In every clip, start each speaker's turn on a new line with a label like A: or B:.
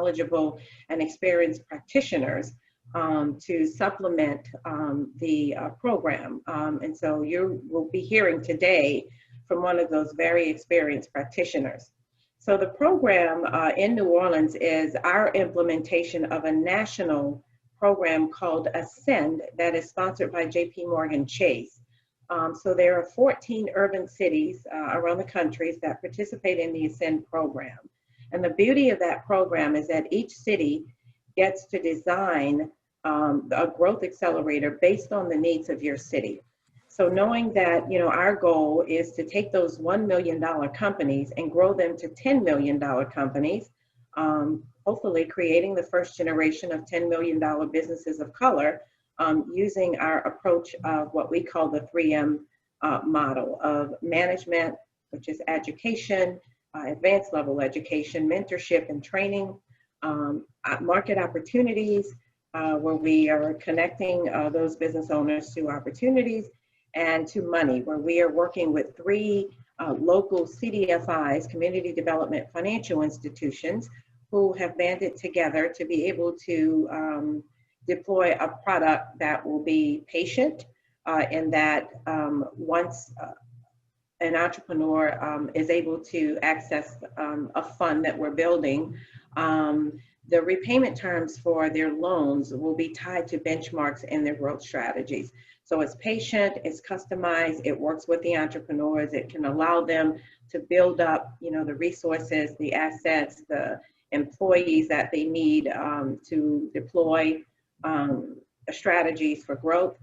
A: knowledgeable and experienced practitioners to supplement the program. And so you will be hearing today from one of those very experienced practitioners. So the program in New Orleans is our implementation of a national program called Ascend that is sponsored by JP Chase. So there are 14 urban cities around the country that participate in the Ascend program. And the beauty of that program is that each city gets to design a growth accelerator based on the needs of your city. So knowing that, you know, our goal is to take those $1 million companies and grow them to $10 million companies, hopefully creating the first generation of $10 million businesses of color, using our approach of what we call the 3M model of management, which is education, advanced level education, mentorship and training, market opportunities, where we are connecting those business owners to opportunities, and to money, where we are working with 3 local CDFIs, community development financial institutions, who have banded together to be able to deploy a product that will be patient, and that once an entrepreneur is able to access a fund that we're building, the repayment terms for their loans will be tied to benchmarks in their growth strategies. So it's patient, it's customized, it works with the entrepreneurs, it can allow them to build up, you know, the resources, the assets, the employees that they need to deploy strategies for growth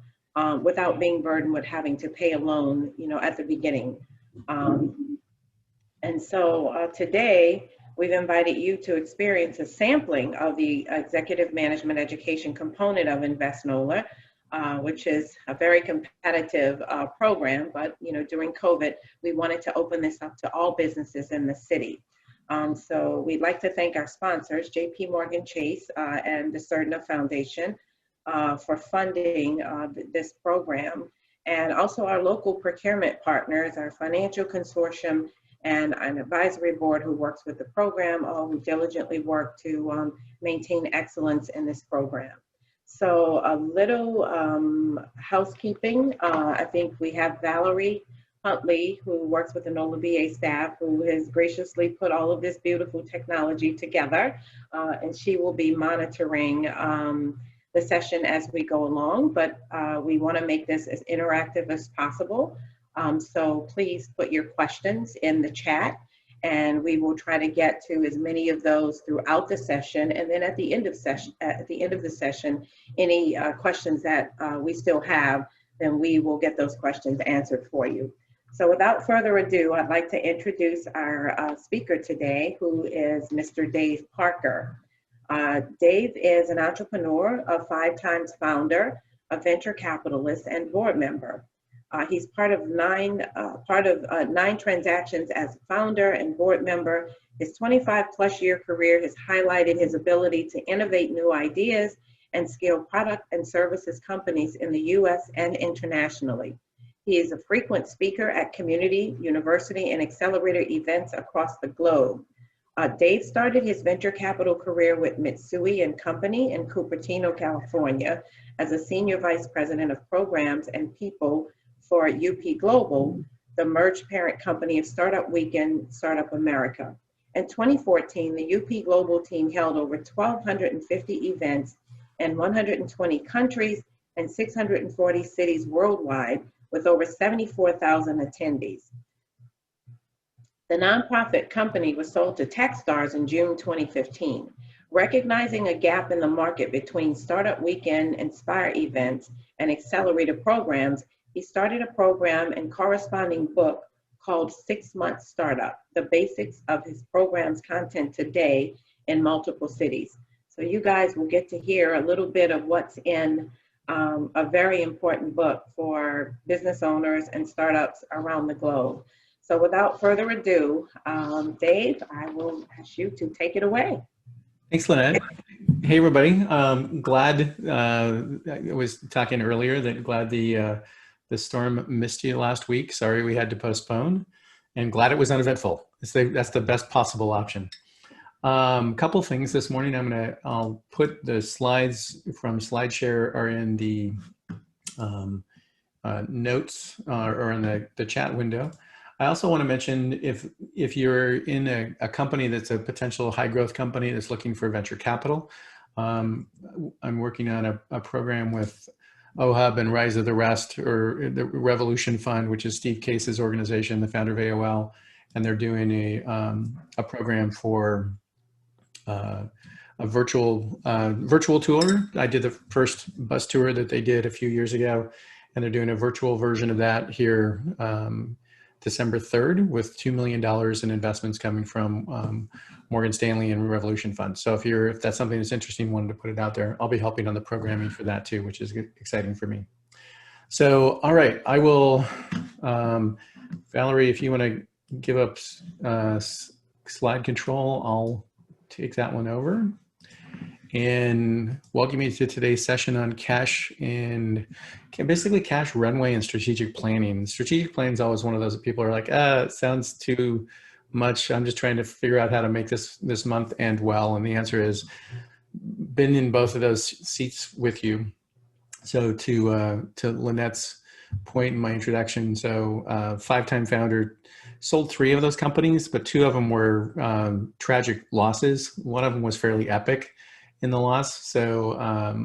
A: without being burdened with having to pay a loan, you know, at the beginning. And so today, we've invited you to experience a sampling of the executive management education component of InvestNOLA, which is a very competitive program, but you know, during COVID, we wanted to open this up to all businesses in the city. So we'd like to thank our sponsors, JP Chase and the Cerna Foundation, for funding this program, and also our local procurement partners, our financial consortium, and an advisory board who works with the program, all who diligently work to maintain excellence in this program. So a little housekeeping. I think we have Valerie Huntley, who works with the NOLA BA staff, who has graciously put all of this beautiful technology together, and she will be monitoring the session as we go along, but we want to make this as interactive as possible. So please put your questions in the chat, and we will try to get to as many of those throughout the session. And then at the end of the session, any questions that we still have, then we will get those questions answered for you. So without further ado, I'd like to introduce our speaker today, who is Mr. Dave Parker. Dave is an entrepreneur, a 5-time founder, a venture capitalist, and board member. He's part of nine transactions as a founder and board member. His 25+ year career has highlighted his ability to innovate new ideas and scale product and services companies in the US and internationally. He is a frequent speaker at community, university, and accelerator events across the globe. Dave started his venture capital career with Mitsui & Company in Cupertino, California, as a senior vice president of programs and people for UP Global, the merged parent company of Startup Weekend, Startup America. In 2014, the UP Global team held over 1,250 events in 120 countries and 640 cities worldwide, with over 74,000 attendees. The nonprofit company was sold to Techstars in June 2015. Recognizing a gap in the market between Startup Weekend, Inspire events, and accelerator programs, he started a program and corresponding book called 6 Month Startup, the basics of his program's content today in multiple cities. So you guys will get to hear a little bit of what's in a very important book for business owners and startups around the globe. So without further ado, Dave, I will ask you to take it away.
B: Thanks, Lynette. Hey, everybody. Glad, I was talking earlier that glad the storm missed you last week. Sorry we had to postpone, and glad it was uneventful. That's the best possible option. Couple things this morning. I'll put the slides from SlideShare are in the notes or in the chat window. I also want to mention if you're in a company that's a potential high growth company that's looking for venture capital, I'm working on a program with OHUB and Rise of the Rest, or the Revolution Fund, which is Steve Case's organization, the founder of AOL, and they're doing a program for a virtual tour. I did the first bus tour that they did a few years ago, and they're doing a virtual version of that here December 3rd with $2 million in investments coming from Morgan Stanley and Revolution Fund. So if that's something that's interesting, wanted to put it out there. I'll be helping on the programming for that too, which is exciting for me. So, all right, I will, Valerie, if you want to give up slide control, I'll take that one over. And welcome you to today's session on cash and basically cash runway and strategic planning. Strategic planning is always one of those that people are like, it sounds too much. I'm just trying to figure out how to make this month end well. And the answer is, been in both of those seats with you. So to Lynette's point in my introduction, so 5-time founder, sold 3 of those companies, but 2 of them were tragic losses. One of them was fairly epic in the loss. So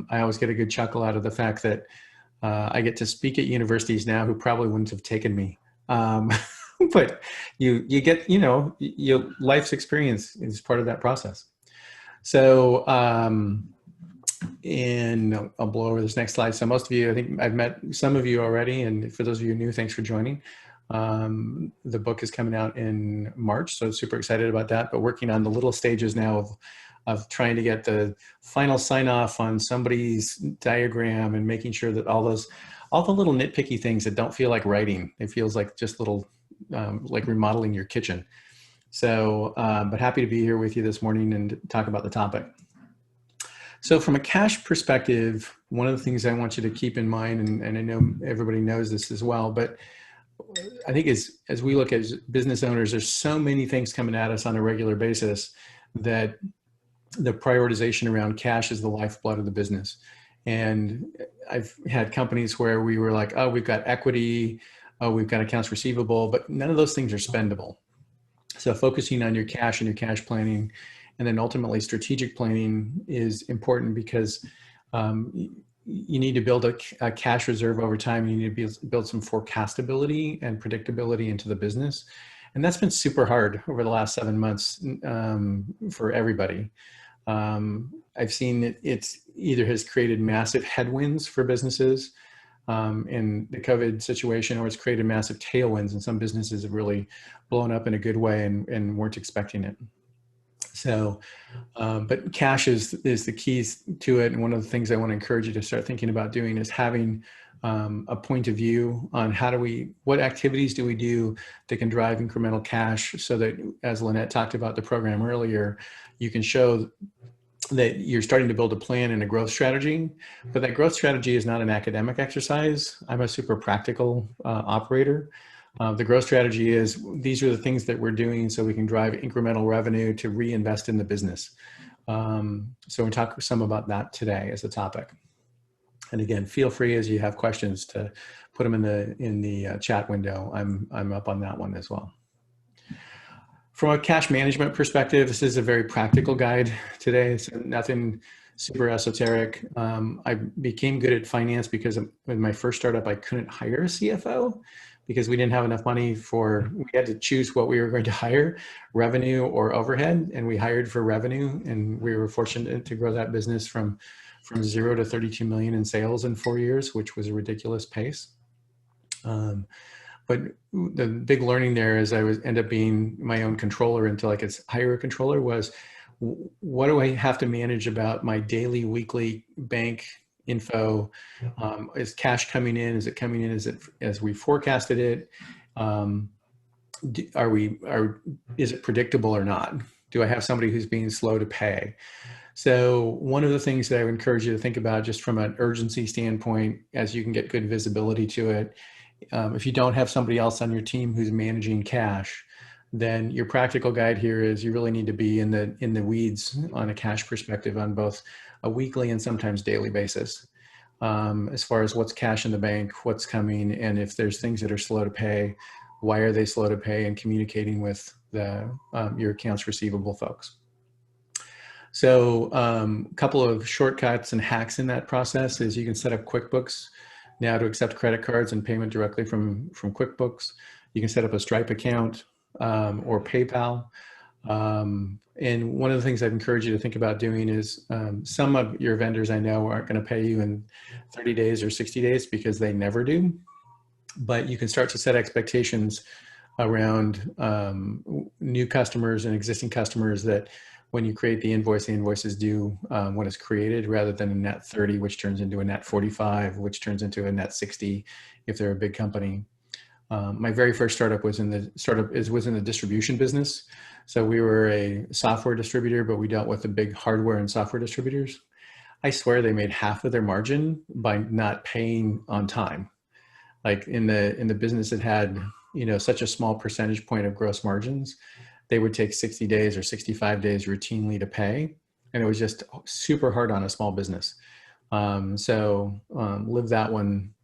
B: I always get a good chuckle out of the fact that I get to speak at universities now who probably wouldn't have taken me. But you get, life's experience is part of that process. So, and I'll blow over this next slide. So most of you, I think I've met some of you already. And for those of you new, thanks for joining. The book is coming out in March, so super excited about that, but working on the little stages now of trying to get the final sign off on somebody's diagram and making sure that all the little nitpicky things that don't feel like writing, it feels like just little, like remodeling your kitchen. So, but happy to be here with you this morning and talk about the topic. So from a cash perspective, one of the things I want you to keep in mind, and I know everybody knows this as well, but I think as we look as business owners, there's so many things coming at us on a regular basis that the prioritization around cash is the lifeblood of the business. And I've had companies where we were like, oh, we've got equity, oh, we've got accounts receivable, but none of those things are spendable. So focusing on your cash and your cash planning, and then ultimately strategic planning is important because you need to build a cash reserve over time. You need to build some forecastability and predictability into the business. And that's been super hard over the last 7 months for everybody. I've seen it's either has created massive headwinds for businesses in the COVID situation, or it's created massive tailwinds, and some businesses have really blown up in a good way and weren't expecting it. So, but cash is the keys to it. And one of the things I want to encourage you to start thinking about doing is having a point of view on what activities do we do that can drive incremental cash, so that, as Lynette talked about the program earlier, you can show that you're starting to build a plan and a growth strategy. But that growth strategy is not an academic exercise. I'm a super practical operator. The growth strategy is, these are the things that we're doing so we can drive incremental revenue to reinvest in the business. So we'll talk some about that today as a topic. And again, feel free as you have questions to put them in the chat window. I'm up on that one as well. From a cash management perspective, this is a very practical guide today. It's nothing super esoteric. I became good at finance because with my first startup, I couldn't hire a CFO because we didn't have enough money we had to choose what we were going to hire, revenue or overhead. And we hired for revenue, and we were fortunate to grow that business from 0 to 32 million in sales in 4 years, which was a ridiculous pace. But the big learning there is I end up being my own controller until I could hire a controller. Was, what do I have to manage about my daily, weekly bank info? Is cash coming in? Is it coming in as we forecasted it? Is it predictable or not? Do I have somebody who's being slow to pay? So one of the things that I would encourage you to think about, just from an urgency standpoint, as you can get good visibility to it, if you don't have somebody else on your team who's managing cash, then your practical guide here is you really need to be in the weeds on a cash perspective on both a weekly and sometimes daily basis. As far as what's cash in the bank, what's coming, and if there's things that are slow to pay, why are they slow to pay, and communicating with your accounts receivable folks. So a couple of shortcuts and hacks in that process is you can set up QuickBooks now to accept credit cards and payment directly from QuickBooks. You can set up a Stripe account or PayPal. And one of the things I'd encourage you to think about doing is some of your vendors I know aren't going to pay you in 30 days or 60 days because they never do. But you can start to set expectations around new customers and existing customers that when you create the invoice is due when it's created, rather than a net 30, which turns into a net 45, which turns into a net 60 if they're a big company. My very first startup was in the distribution business. So we were a software distributor, but we dealt with the big hardware and software distributors. I swear they made half of their margin by not paying on time. Like in the business that had, such a small percentage point of gross margins, they would take 60 days or 65 days routinely to pay. And it was just super hard on a small business. So live that one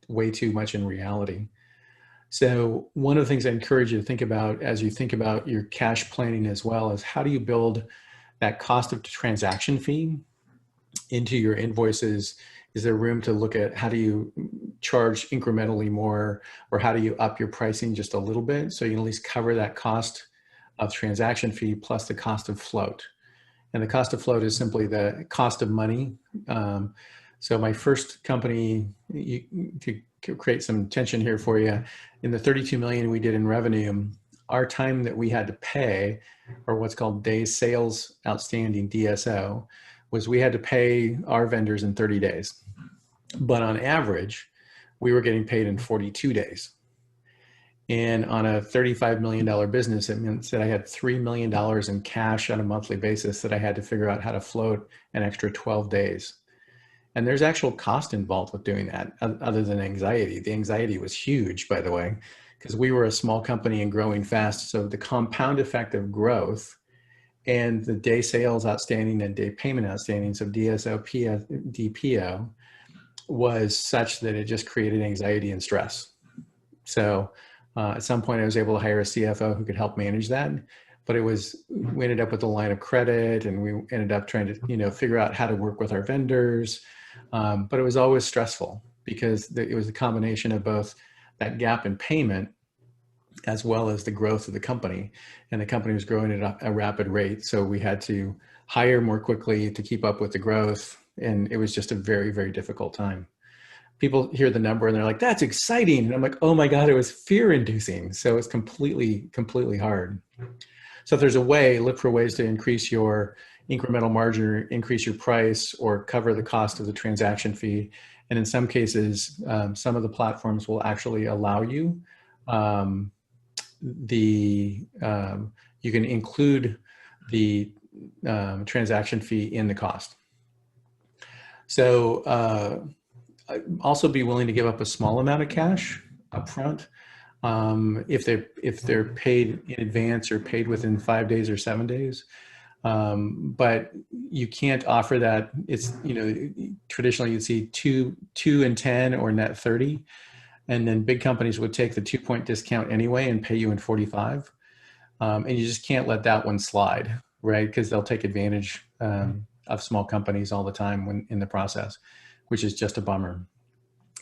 B: way too much in reality. So one of the things I encourage you to think about as you think about your cash planning as well is how do you build that cost of transaction fee into your invoices? Is there room to look at how do you charge incrementally more, or how do you up your pricing just a little bit so you can at least cover that cost of transaction fee plus the cost of float? And the cost of float is simply the cost of money. So my first company, to create some tension here for you, in the 32 million we did in revenue, our time that we had to pay, or what's called days sales outstanding, DSO, was we had to pay our vendors in 30 days. But on average, we were getting paid in 42 days. And on a $35 million business, it meant that I had $3 million in cash on a monthly basis that I had to figure out how to float an extra 12 days. And there's actual cost involved with doing that, other than anxiety. The anxiety was huge, by the way, because we were a small company and growing fast. So the compound effect of growth and the day sales outstanding and day payment outstandings of DSO, DPO was such that it just created anxiety and stress. So at some point I was able to hire a CFO who could help manage that, but we ended up with a line of credit, and we ended up trying to, figure out how to work with our vendors. But it was always stressful because it was a combination of both that gap in payment as well as the growth of the company. And the company was growing at a rapid rate. So we had to hire more quickly to keep up with the growth. And it was just a very, very difficult time. People hear the number and they're like, that's exciting. And I'm like, oh my God, it was fear inducing. So it's completely hard. So if there's a way, look for ways to increase your incremental margin, or increase your price, or cover the cost of the transaction fee. And in some cases, some of the platforms will actually allow you you can include the transaction fee in the cost. So also be willing to give up a small amount of cash upfront if they're paid in advance or paid within 5 days or 7 days. But you can't offer that. It's, traditionally you'd see 2 and 10 or net 30. And then big companies would take the 2-point discount anyway and pay you in 45. And you just can't let that one slide, right? Because they'll take advantage of small companies all the time when in the process, which is just a bummer.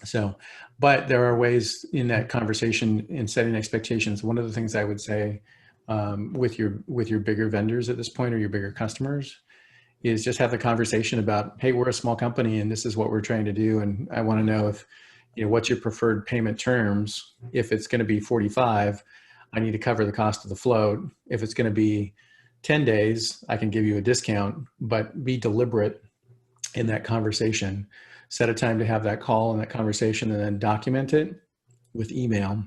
B: So, but there are ways in that conversation in setting expectations. One of the things I would say with your bigger vendors at this point, or your bigger customers, is just have the conversation about, hey, we're a small company and this is what we're trying to do. And I want to know if, what's your preferred payment terms? If it's going to be 45, I need to cover the cost of the float. If it's going to be 10 days, I can give you a discount, but be deliberate in that conversation. Set a time to have that call and that conversation, and then document it with email,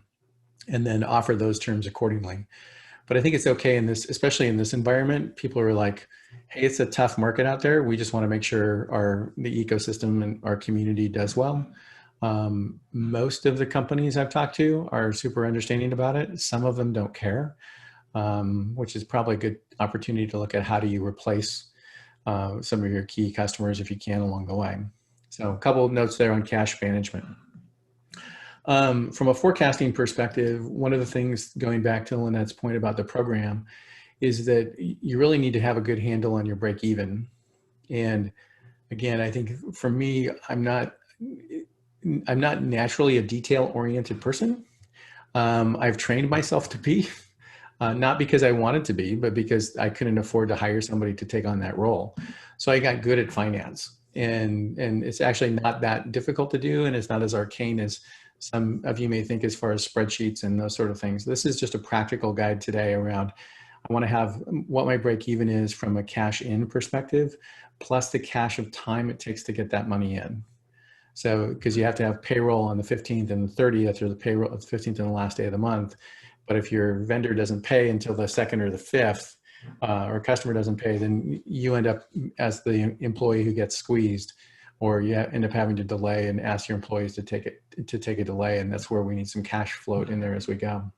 B: and then offer those terms accordingly. But I think it's okay in this, especially in this environment. People are like, hey, it's a tough market out there. We just want to make sure the ecosystem and our community does well. Most of the companies I've talked to are super understanding about it. Some of them don't care, which is probably a good opportunity to look at how do you replace some of your key customers if you can along the way. So a couple of notes there on cash management. From a forecasting perspective, one of the things, going back to Lynette's point about the program, is that you really need to have a good handle on your break even. And again, I think for me, I'm not naturally a detail-oriented person. I've trained myself to be, not because I wanted to be, but because I couldn't afford to hire somebody to take on that role. So I got good at finance, and it's actually not that difficult to do, and it's not as arcane as some of you may think as far as spreadsheets and those sort of things. This is just a practical guide today around, I want to have what my break even is from a cash in perspective, plus the cash of time it takes to get that money in. So, because you have to have payroll on the 15th and the 30th, or the payroll of the 15th and the last day of the month. But if your vendor doesn't pay until the 2nd or the 5th, or customer doesn't pay, then you end up as the employee who gets squeezed, or you end up having to delay and ask your employees to take a delay. And that's where we need some cash float in there as we go.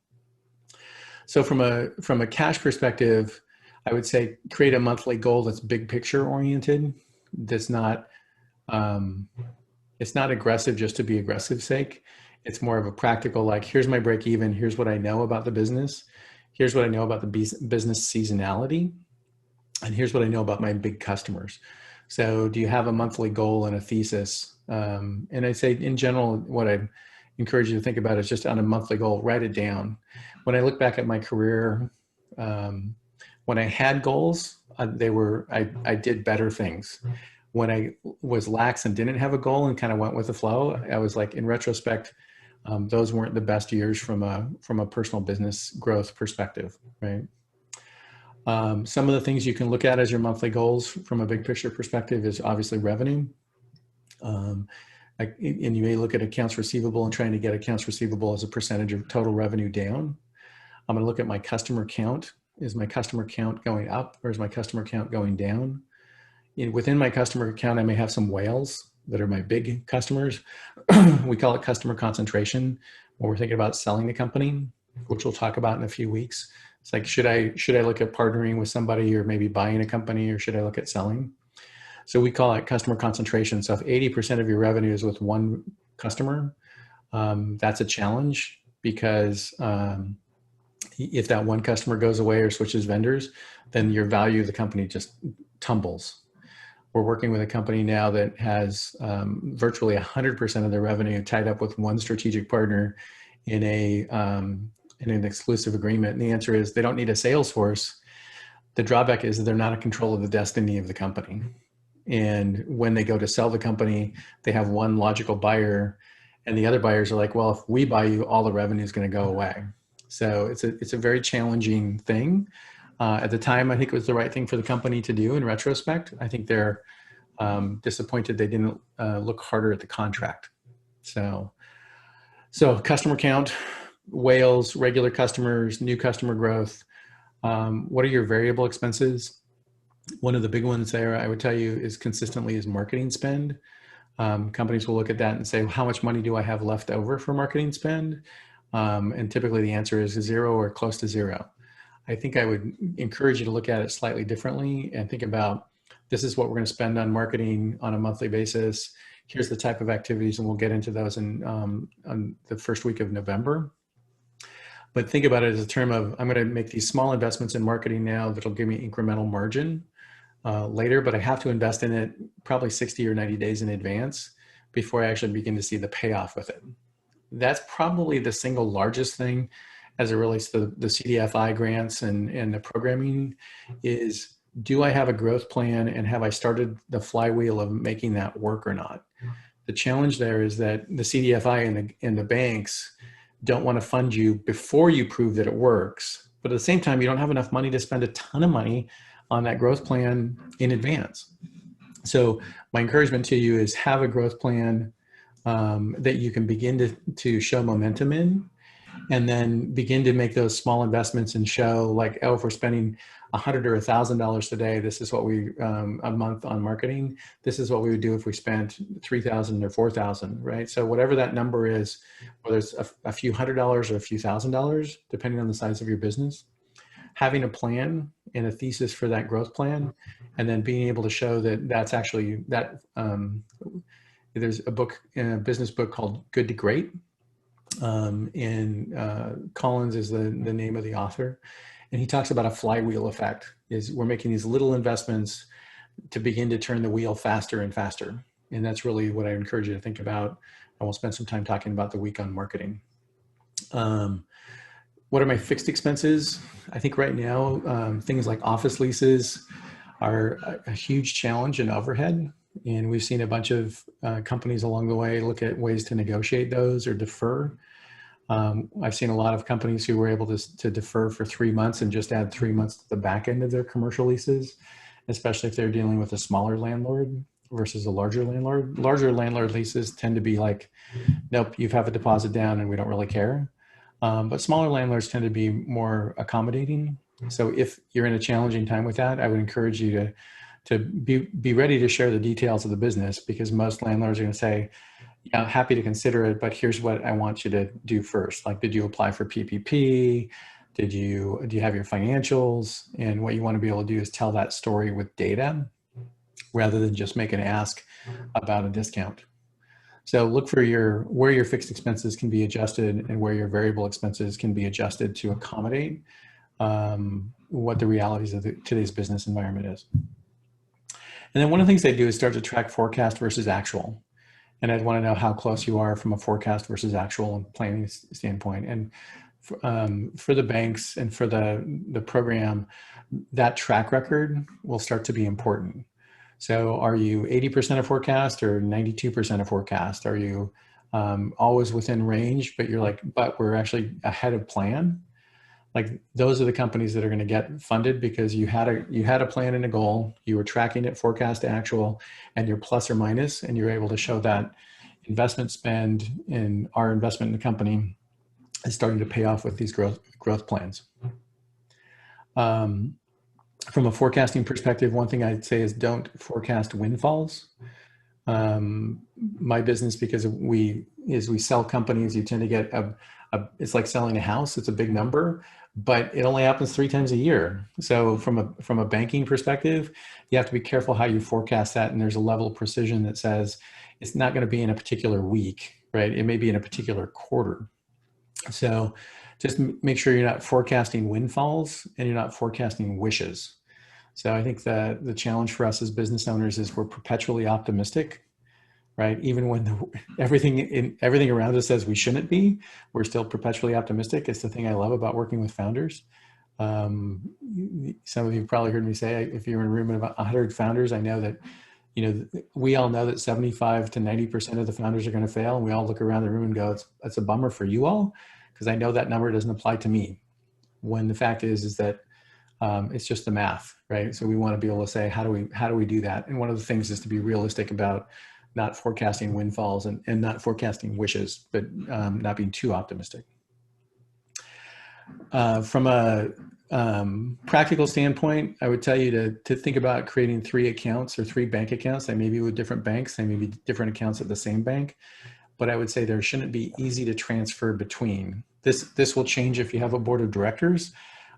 B: So from a cash perspective, I would say create a monthly goal that's big picture oriented. That's not, it's not aggressive just to be aggressive sake. It's more of a practical, like, here's my break even. Here's what I know about the business. Here's what I know about the business seasonality. And here's what I know about my big customers. So do you have a monthly goal and a thesis? And I'd say in general, what I encourage you to think about is just on a monthly goal, write it down. When I look back at my career, when I had goals, I did better things. When I was lax and didn't have a goal and kind of went with the flow, I was like, in retrospect, those weren't the best years from a personal business growth perspective, right? Some of the things you can look at as your monthly goals from a big picture perspective is obviously revenue. And you may look at accounts receivable and trying to get accounts receivable as a percentage of total revenue down. I'm going to look at my customer count. Is my customer count going up, or is my customer count going down? Within my customer count, I may have some whales that are my big customers. We call it customer concentration when we're thinking about selling the company, which we'll talk about in a few weeks. It's like, should I look at partnering with somebody, or maybe buying a company, or should I look at selling? So we call it customer concentration. So if 80% of your revenue is with one customer, that's a challenge, because if that one customer goes away or switches vendors, then your value of the company just tumbles. We're working with a company now that has virtually 100% of their revenue tied up with one strategic partner in an exclusive agreement. And the answer is they don't need a sales force. The drawback is that they're not in control of the destiny of the company. And when they go to sell the company, they have one logical buyer, and the other buyers are like, well, if we buy you, all the revenue is going to go away. So it's a very challenging thing. At the time, I think it was the right thing for the company to do. In retrospect, I think they're disappointed they didn't look harder at the contract. So customer count, whales, regular customers, new customer growth. What are your variable expenses? One of the big ones there, I would tell you, is consistently is marketing spend. Companies will look at that and say, how much money do I have left over for marketing spend? And typically the answer is 0 or close to 0. I think I would encourage you to look at it slightly differently and think about, this is what we're going to spend on marketing on a monthly basis. Here's the type of activities, and we'll get into those on the first week of November. But think about it as a term of, I'm going to make these small investments in marketing now that'll give me incremental margin later, but I have to invest in it probably 60 or 90 days in advance before I actually begin to see the payoff with it. That's probably the single largest thing as it relates to the CDFI grants and the programming is, do I have a growth plan, and have I started the flywheel of making that work or not? The challenge there is that the CDFI and the banks don't want to fund you before you prove that it works. But at the same time, you don't have enough money to spend a ton of money on that growth plan in advance. So my encouragement to you is have a growth plan that you can begin to show momentum in, and then begin to make those small investments and show, like, oh, if we're spending $100 or $1,000 today, this is what we, a month on marketing, this is what we would do if we spent 3,000 or 4,000, right? So whatever that number is, whether it's a few $100 or a few $1,000, depending on the size of your business, having a plan and a thesis for that growth plan, and then being able to show that that's actually that, there's a book, a business book called Good to Great. Collins is the name of the author. And he talks about a flywheel effect, is we're making these little investments to begin to turn the wheel faster and faster. And that's really what I encourage you to think about. And we'll spend some time talking about the week on marketing. What are my fixed expenses? I think right now, things like office leases are a huge challenge in overhead. And we've seen a bunch of companies along the way look at ways to negotiate those or defer. I've seen a lot of companies who were able to defer for 3 months and just add 3 months to the back end of their commercial leases, especially if they're dealing with a smaller landlord versus a larger landlord. Larger landlord leases tend to be like, nope, you have a deposit down and we don't really care. But smaller landlords tend to be more accommodating. So if you're in a challenging time with that, I would encourage you to be ready to share the details of the business, because most landlords are going to say, yeah, I'm happy to consider it, but here's what I want you to do first. Like, did you apply for PPP? Do you have your financials? And what you want to be able to do is tell that story with data rather than just make an ask about a discount. So look for where your fixed expenses can be adjusted and where your variable expenses can be adjusted to accommodate what the realities of today's business environment is. And then one of the things they do is start to track forecast versus actual. And I'd want to know how close you are from a forecast versus actual planning standpoint. And for the banks and for the program, that track record will start to be important. So are you 80% of forecast or 92% of forecast? Are you always within range, but you're like, but we're actually ahead of plan? Like, those are the companies that are going to get funded because you had a plan and a goal, you were tracking it forecast to actual, and you're plus or minus, and you're able to show that investment spend in our investment in the company is starting to pay off with these growth plans. From a forecasting perspective, one thing I'd say is don't forecast windfalls. My business, because we sell companies, you tend to get it's like selling a house. It's a big number, but it only happens 3 times a year. So from a banking perspective, you have to be careful how you forecast that. And there's a level of precision that says it's not going to be in a particular week, right? It may be in a particular quarter. So just make sure you're not forecasting windfalls and you're not forecasting wishes. So I think the challenge for us as business owners is we're perpetually optimistic, right? Even when everything around us says we shouldn't be, we're still perpetually optimistic. It's the thing I love about working with founders. Some of you probably heard me say, if you're in a room of about 100 founders, I know that, we all know that 75 to 90% of the founders are going to fail. And we all look around the room and go, it's a bummer for you all, because I know that number doesn't apply to me. When the fact is that it's just the math, right? So we want to be able to say, how do we do that? And one of the things is to be realistic about not forecasting windfalls and not forecasting wishes, but not being too optimistic. From a practical standpoint, I would tell you to think about creating 3 accounts or 3 bank accounts. They may be with different banks, they may be different accounts at the same bank, but I would say there shouldn't be easy to transfer between. This will change if you have a board of directors.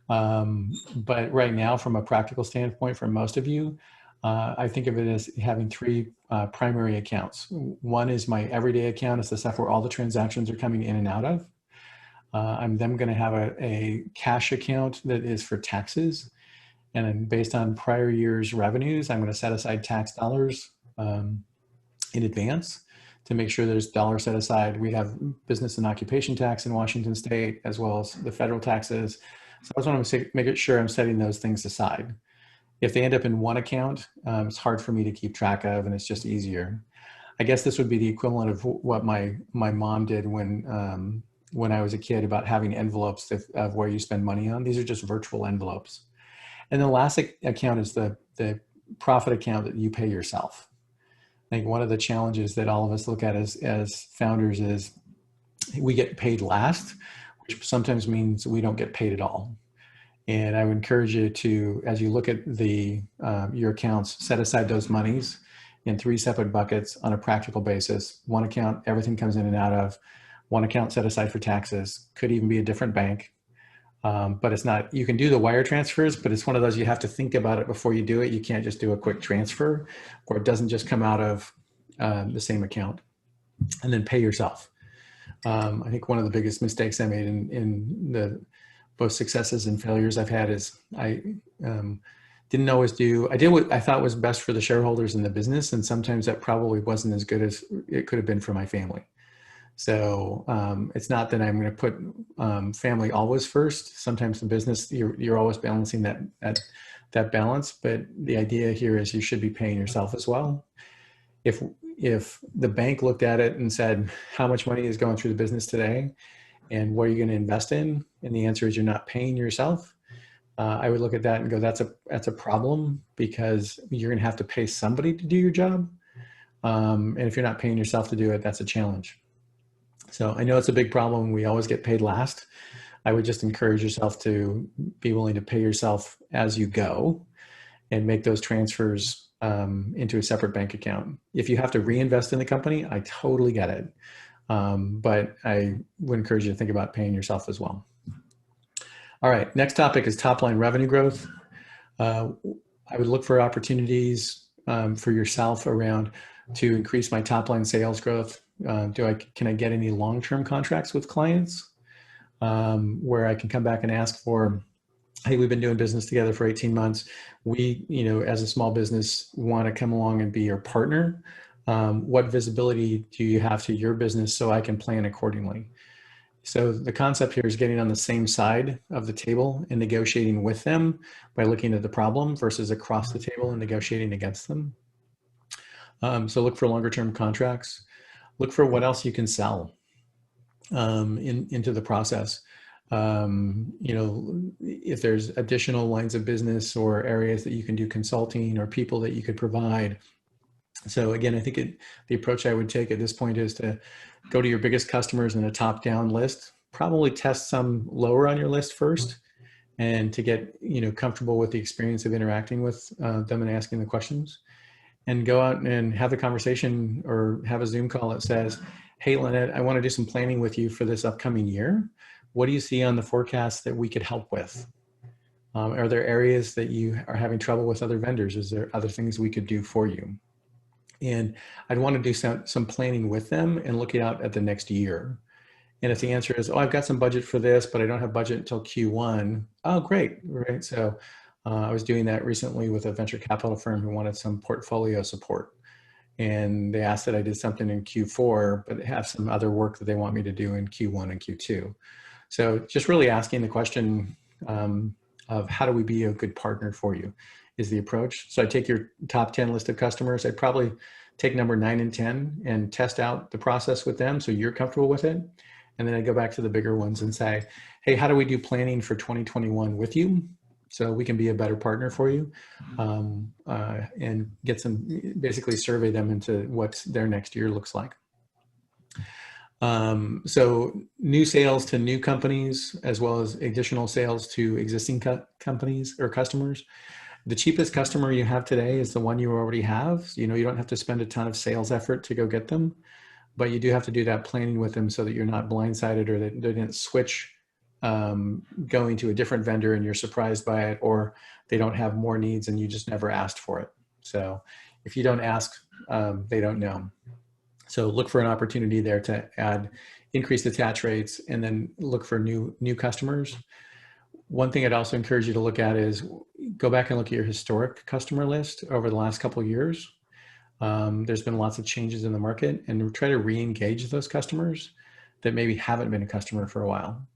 B: But right now, from a practical standpoint, for most of you, I think of it as having 3 primary accounts. One is my everyday account. It's the stuff where all the transactions are coming in and out of. I'm then going to have a cash account that is for taxes. And then based on prior year's revenues, I'm going to set aside tax dollars in advance to make sure there's dollars set aside. We have business and occupation tax in Washington State, as well as the federal taxes. So I just want to make sure I'm setting those things aside. If they end up in one account, it's hard for me to keep track of, and it's just easier. I guess this would be the equivalent of what my mom did when I was a kid, about having envelopes of where you spend money on. These are just virtual envelopes. And the last account is the profit account that you pay yourself. I think one of the challenges that all of us look at as founders is we get paid last, which sometimes means we don't get paid at all. And I would encourage you to, as you look at your accounts, set aside those monies in 3 separate buckets on a practical basis. One account, everything comes in and out of. One account set aside for taxes, could even be a different bank. But it's not, you can do the wire transfers, but it's one of those, you have to think about it before you do it. You can't just do a quick transfer, or it doesn't just come out of the same account. And then pay yourself. I think one of the biggest mistakes I made in the both successes and failures I've had is I didn't always do, I did what I thought was best for the shareholders in the business. And sometimes that probably wasn't as good as it could have been for my family. So it's not that I'm going to put family always first. Sometimes the business, you're always balancing that balance. But the idea here is you should be paying yourself as well. If the bank looked at it and said, how much money is going through the business today and what are you going to invest in? And the answer is you're not paying yourself. I would look at that and go, that's a problem, because you're going to have to pay somebody to do your job. And if you're not paying yourself to do it, that's a challenge. So I know it's a big problem. We always get paid last. I would just encourage yourself to be willing to pay yourself as you go and make those transfers into a separate bank account. If you have to reinvest in the company, I totally get it. But I would encourage you to think about paying yourself as well. All right, next topic is top line revenue growth. I would look for opportunities for yourself around to increase my top line sales growth. Can I get any long-term contracts with clients where I can come back and ask for, hey, we've been doing business together for 18 months. We, as a small business, want to come along and be your partner. What visibility do you have to your business so I can plan accordingly? So the concept here is getting on the same side of the table and negotiating with them by looking at the problem versus across the table and negotiating against them. So look for longer term contracts. Look for what else you can sell into the process. If there's additional lines of business or areas that you can do consulting or people that you could provide. So again, I think the approach I would take at this point is to go to your biggest customers in a top-down list, probably test some lower on your list first, and to get comfortable with the experience of interacting with them and asking the questions, and go out and have a conversation or have a Zoom call that says, hey, Lynette, I want to do some planning with you for this upcoming year. What do you see on the forecast that we could help with? Are there areas that you are having trouble with other vendors? Is there other things we could do for you? And I'd want to do some planning with them and looking out at the next year. And if the answer is, oh, I've got some budget for this, but I don't have budget until Q1. Oh, great, right? So I was doing that recently with a venture capital firm who wanted some portfolio support. And they asked that I did something in Q4, but have some other work that they want me to do in Q1 and Q2. So just really asking the question of how do we be a good partner for you is the approach. So I take your top 10 list of customers. I'd probably take number 9 and 10 and test out the process with them so you're comfortable with it. And then I go back to the bigger ones and say, hey, how do we do planning for 2021 with you so we can be a better partner for you, and get basically survey them into what their next year looks like. So new sales to new companies, as well as additional sales to existing companies or customers. The cheapest customer you have today is the one you already have. You don't have to spend a ton of sales effort to go get them, but you do have to do that planning with them so that you're not blindsided or that they didn't switch going to a different vendor and you're surprised by it, or they don't have more needs and you just never asked for it. So if you don't ask, they don't know. So look for an opportunity there to add increased attach rates, and then look for new customers. One thing I'd also encourage you to look at is go back and look at your historic customer list over the last couple of years. There's been lots of changes in the market, and try to re-engage those customers that maybe haven't been a customer for a while.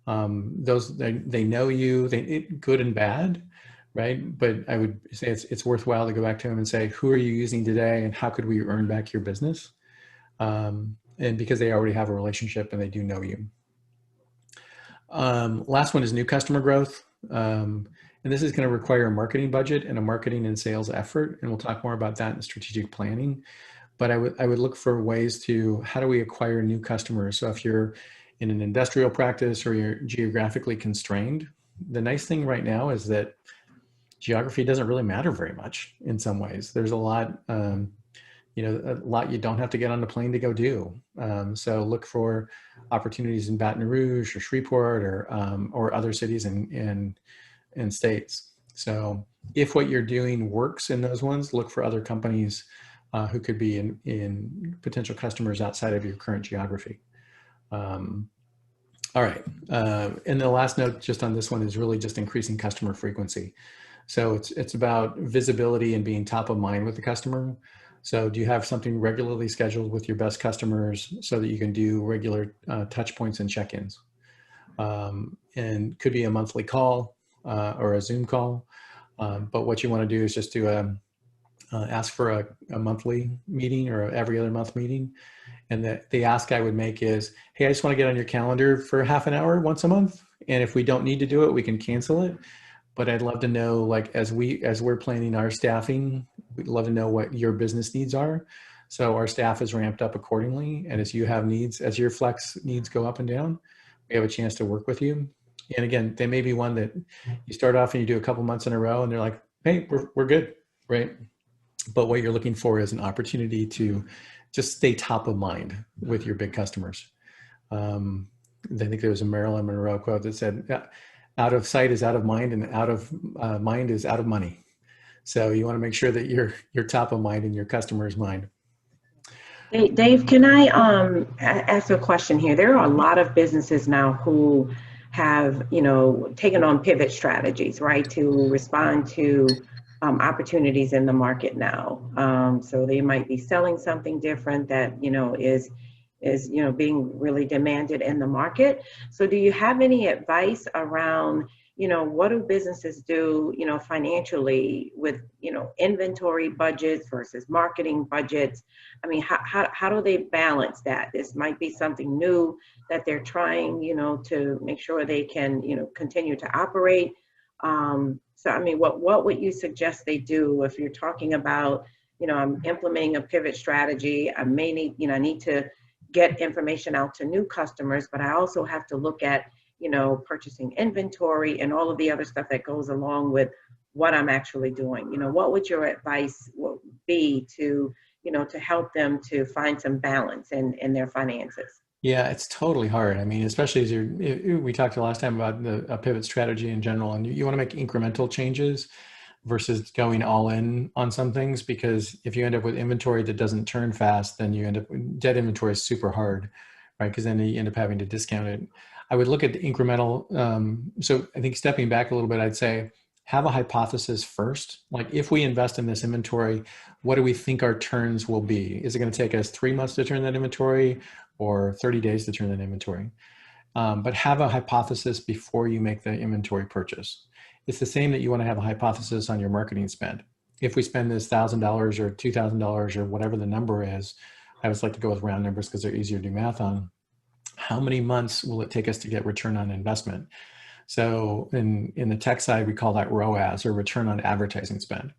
B: They know you, good and bad, right? But I would say it's worthwhile to go back to them and say, who are you using today and how could we earn back your business? And because they already have a relationship and they do know you. Last one is new customer growth. And this is going to require a marketing budget and a marketing and sales effort. And we'll talk more about that in strategic planning. But I would look for ways to, how do we acquire new customers? So if you're in an industrial practice or you're geographically constrained, the nice thing right now is that geography doesn't really matter very much in some ways. There's a lot, a lot you don't have to get on the plane to go do. So look for opportunities in Baton Rouge or Shreveport or other cities and states. So if what you're doing works in those ones, look for other companies who could be in potential customers outside of your current geography. All right. And the last note just on this one is really just increasing customer frequency. So it's about visibility and being top of mind with the customer. So do you have something regularly scheduled with your best customers so that you can do regular touch points and check-ins? And could be a monthly call or a Zoom call. But what you want to do is just do ask for a monthly meeting or every other month meeting. And the ask I would make is, hey, I just want to get on your calendar for half an hour once a month. And if we don't need to do it, we can cancel it. But I'd love to know, like, as we're planning our staffing, we'd love to know what your business needs are. So our staff is ramped up accordingly. And as you have needs, as your flex needs go up and down, we have a chance to work with you. And again, there may be one that you start off and you do a couple months in a row and they're like, hey, we're good, right? But what you're looking for is an opportunity to just stay top of mind with your big customers. I think there was a Marilyn Monroe quote that said, out of sight is out of mind, and out of mind is out of money. So you want to make sure that you're top of mind in your customer's mind.
A: Hey, Dave, can I ask a question here? There are a lot of businesses now who have, taken on pivot strategies, right, to respond to opportunities in the market now. So they might be selling something different that, is being really demanded in the market. So do you have any advice around, what do businesses do, financially with, inventory budgets versus marketing budgets? I mean, how do they balance that? This might be something new that they're trying, to make sure they can, continue to operate. So, I mean, what would you suggest they do if you're talking about, I'm implementing a pivot strategy, I may need, I need to get information out to new customers, but I also have to look at, purchasing inventory and all of the other stuff that goes along with what I'm actually doing. What would your advice be to, to help them to find some balance in their finances?
B: Yeah, it's totally hard. I mean, especially as we talked last time about a pivot strategy in general, and you want to make incremental changes versus going all in on some things, because if you end up with inventory that doesn't turn fast, then you end up dead inventory is super hard, right? Because then you end up having to discount it. I would look at the incremental. So I think stepping back a little bit, I'd say have a hypothesis first. Like, if we invest in this inventory, what do we think our turns will be? Is it going to take us 3 months to turn that inventory or 30 days to turn that inventory? But have a hypothesis before you make the inventory purchase. It's the same that you want to have a hypothesis on your marketing spend. If we spend this $1,000 or $2,000 or whatever the number is, I always like to go with round numbers because they're easier to do math on. How many months will it take us to get return on investment? So in the tech side, we call that ROAS, or return on advertising spend.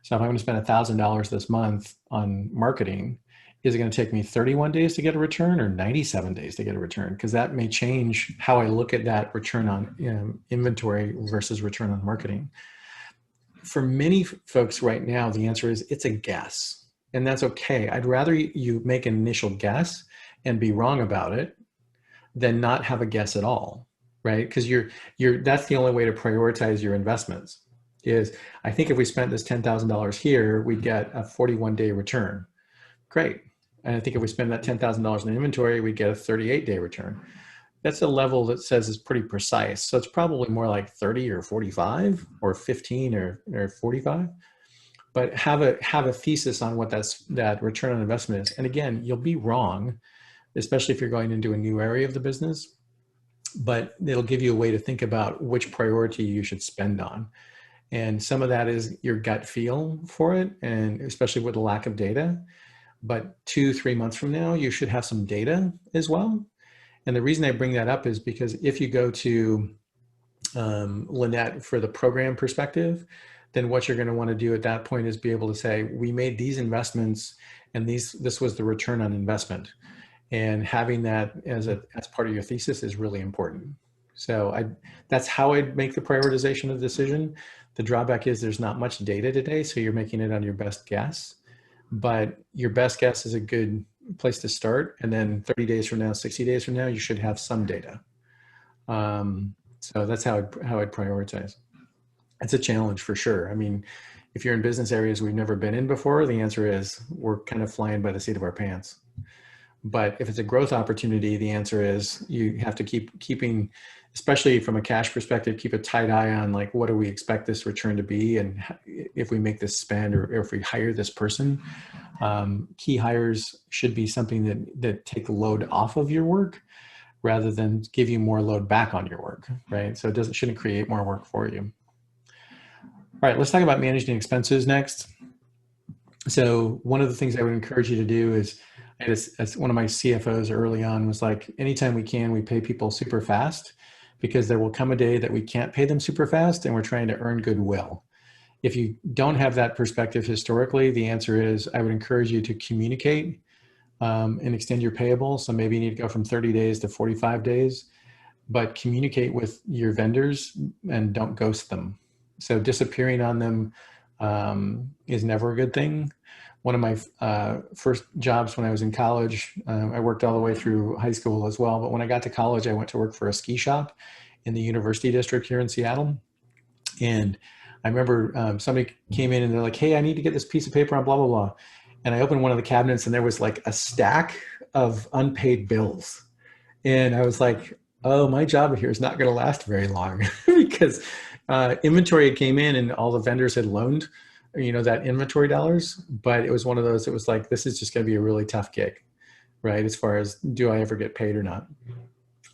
B: So if I'm going to spend $1,000 this month on marketing, is it going to take me 31 days to get a return or 97 days to get a return? Because that may change how I look at that return on inventory versus return on marketing. For many folks right now, the answer is it's a guess, and that's okay. I'd rather you make an initial guess and be wrong about it than not have a guess at all, right? Because that's the only way to prioritize your investments. Is, I think if we spent this $10,000 here, we'd get a 41-day return. Great. And I think if we spend that $10,000 in inventory, we'd get a 38-day return. That's a level that says it's pretty precise. So it's probably more like 30 or 45 or 15 or 45. But have a thesis on what that return on investment is. And again, you'll be wrong, especially if you're going into a new area of the business. But it'll give you a way to think about which priority you should spend on. And some of that is your gut feel for it, and especially with the lack of data. But 2-3 months from now, you should have some data as well. And the reason I bring that up is because if you go to Lynette for the program perspective, then what you're going to want to do at that point is be able to say, we made these investments and this was the return on investment. And having that as part of your thesis is really important. So that's how I'd make the prioritization of the decision. The drawback is there's not much data today, so you're making it on your best guess. But your best guess is a good place to start. And then 30 days from now, 60 days from now, you should have some data. So that's how I'd prioritize. It's a challenge for sure. I mean, if you're in business areas we've never been in before, the answer is we're kind of flying by the seat of our pants. But if it's a growth opportunity, the answer is you have to keeping, especially from a cash perspective, keep a tight eye on like, what do we expect this return to be? And if we make this spend or if we hire this person, key hires should be something that take the load off of your work rather than give you more load back on your work, right? So it shouldn't create more work for you. All right, let's talk about managing expenses next. So one of the things I would encourage you to do is, as one of my CFOs early on was like, anytime we can, we pay people super fast because there will come a day that we can't pay them super fast and we're trying to earn goodwill. If you don't have that perspective historically, the answer is I would encourage you to communicate and extend your payables. So maybe you need to go from 30 days to 45 days, but communicate with your vendors and don't ghost them. So disappearing on them is never a good thing. One of my first jobs when I was in college, I worked all the way through high school as well. But when I got to college, I went to work for a ski shop in the University District here in Seattle. And I remember somebody came in and they're like, hey, I need to get this piece of paper on blah, blah, blah. And I opened one of the cabinets and there was like a stack of unpaid bills. And I was like, oh, my job here is not going to last very long because inventory came in and all the vendors had loaned that inventory dollars, but it was one of those, it was like, this is just going to be a really tough gig, right? As far as, do I ever get paid or not?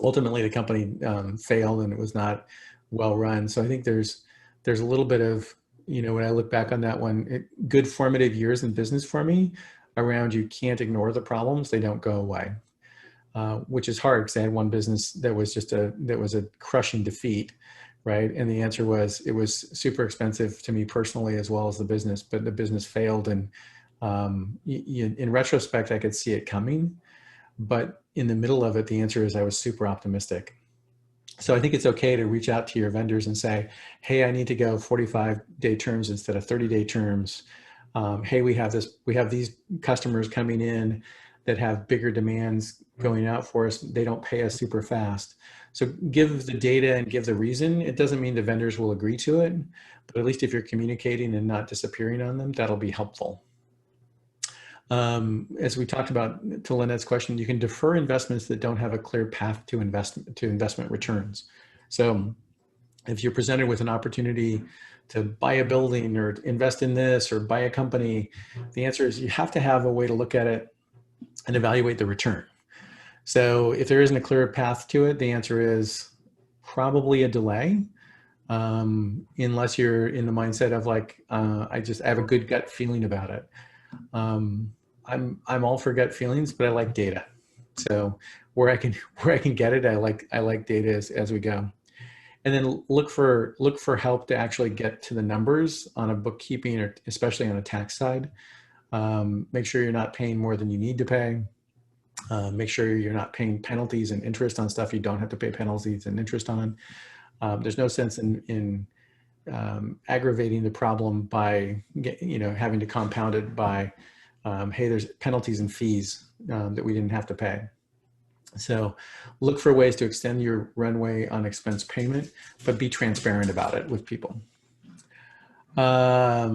B: Ultimately, the company failed and it was not well run. So I think there's a little bit of, when I look back on that one, good formative years in business for me around, you can't ignore the problems. They don't go away, which is hard because I had one business that was a crushing defeat. Right. And the answer was, it was super expensive to me personally, as well as the business, but the business failed. And in retrospect, I could see it coming, but in the middle of it, the answer is I was super optimistic. So I think it's okay to reach out to your vendors and say, hey, I need to go 45-day terms instead of 30-day terms. Hey, we have these customers coming in that have bigger demands going out for us. They don't pay us super fast. So give the data and give the reason. It doesn't mean the vendors will agree to it, but at least if you're communicating and not disappearing on them, that'll be helpful. As we talked about to Lynette's question, you can defer investments that don't have a clear path to investment returns. So if you're presented with an opportunity to buy a building or invest in this or buy a company, the answer is you have to have a way to look at it and evaluate the return. So if there isn't a clear path to it, the answer is probably a delay, unless you're in the mindset of like, I have a good gut feeling about it. I'm all for gut feelings, but I like data. So where I can get it, I like data as we go. And then look for help to actually get to the numbers on a bookkeeping or especially on a tax side. Make sure you're not paying more than you need to pay. Make sure you're not paying penalties and interest on stuff you don't have to pay penalties and interest on. There's no sense in aggravating the problem by having to compound it by, hey, there's penalties and fees that we didn't have to pay. So look for ways to extend your runway on expense payment, but be transparent about it with people. All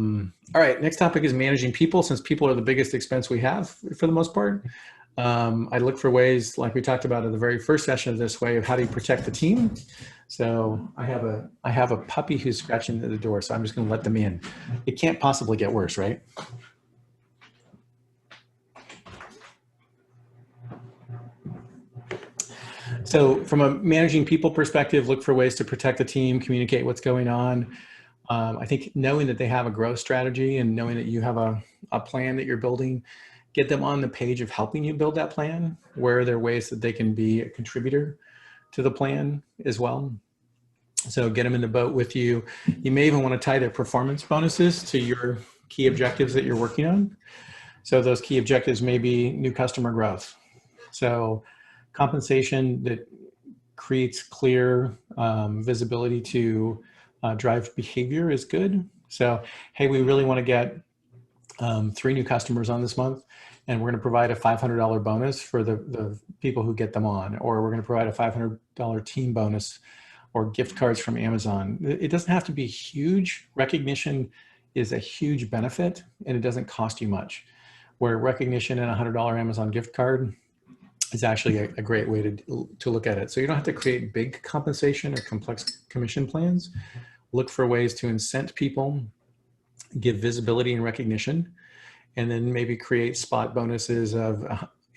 B: right, next topic is managing people, since people are the biggest expense we have for the most part. I look for ways, like we talked about in the very first session of this way, of how do you protect the team. So I have a puppy who's scratching at the door, so I'm just going to let them in. It can't possibly get worse, right? So from a managing people perspective, look for ways to protect the team, communicate what's going on. I think knowing that they have a growth strategy and knowing that you have a plan that you're building, get them on the page of helping you build that plan. Where are there ways that they can be a contributor to the plan as well? So get them in the boat with you. You may even want to tie their performance bonuses to your key objectives that you're working on. So those key objectives may be new customer growth. So compensation that creates clear visibility to drive behavior is good. So, hey, we really want to get 3 new customers on this month, and we're going to provide a $500 bonus for the people who get them on, or we're going to provide a $500 team bonus or gift cards from Amazon. It doesn't have to be huge. Recognition is a huge benefit, and it doesn't cost you much. Where recognition and a $100 Amazon gift card is actually a great way to look at it. So you don't have to create big compensation or complex commission plans. Look for ways to incent people, give visibility and recognition, and then maybe create spot bonuses of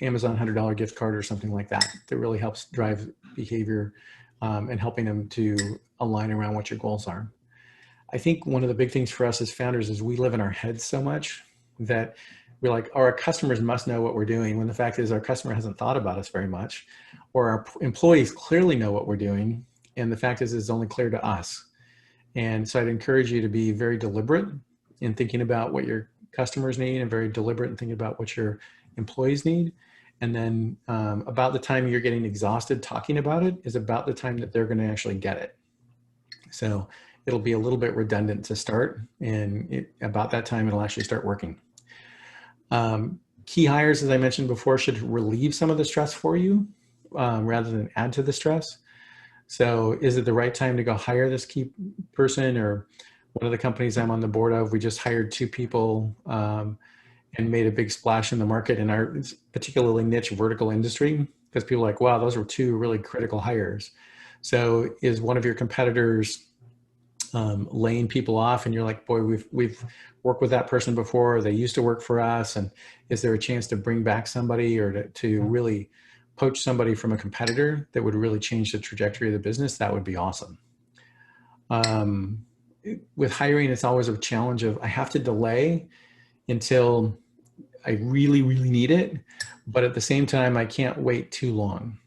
B: Amazon $100 gift card or something like that really helps drive behavior and helping them to align around what your goals are. I think one of the big things for us as founders is we live in our heads so much that we're like, oh, our customers must know what we're doing, when the fact is our customer hasn't thought about us very much, or our employees clearly know what we're doing, and the fact is it's only clear to us. And so I'd encourage you to be very deliberate in thinking about what your customers need, and very deliberate in thinking about what your employees need. And then about the time you're getting exhausted talking about it is about the time that they're going to actually get it. So it'll be a little bit redundant to start, and about that time it'll actually start working. Key hires, as I mentioned before, should relieve some of the stress for you rather than add to the stress. So is it the right time to go hire this key person? Or one of the companies I'm on the board of, we just hired 2 people and made a big splash in the market in our particularly niche vertical industry, because people are like, wow, those were 2 really critical hires. So is one of your competitors laying people off, and you're like, boy, we've worked with that person before, they used to work for us, and is there a chance to bring back somebody or to really poach somebody from a competitor that would really change the trajectory of the business? That would be awesome. With hiring, it's always a challenge of, I have to delay until I really, really need it, but at the same time, I can't wait too long.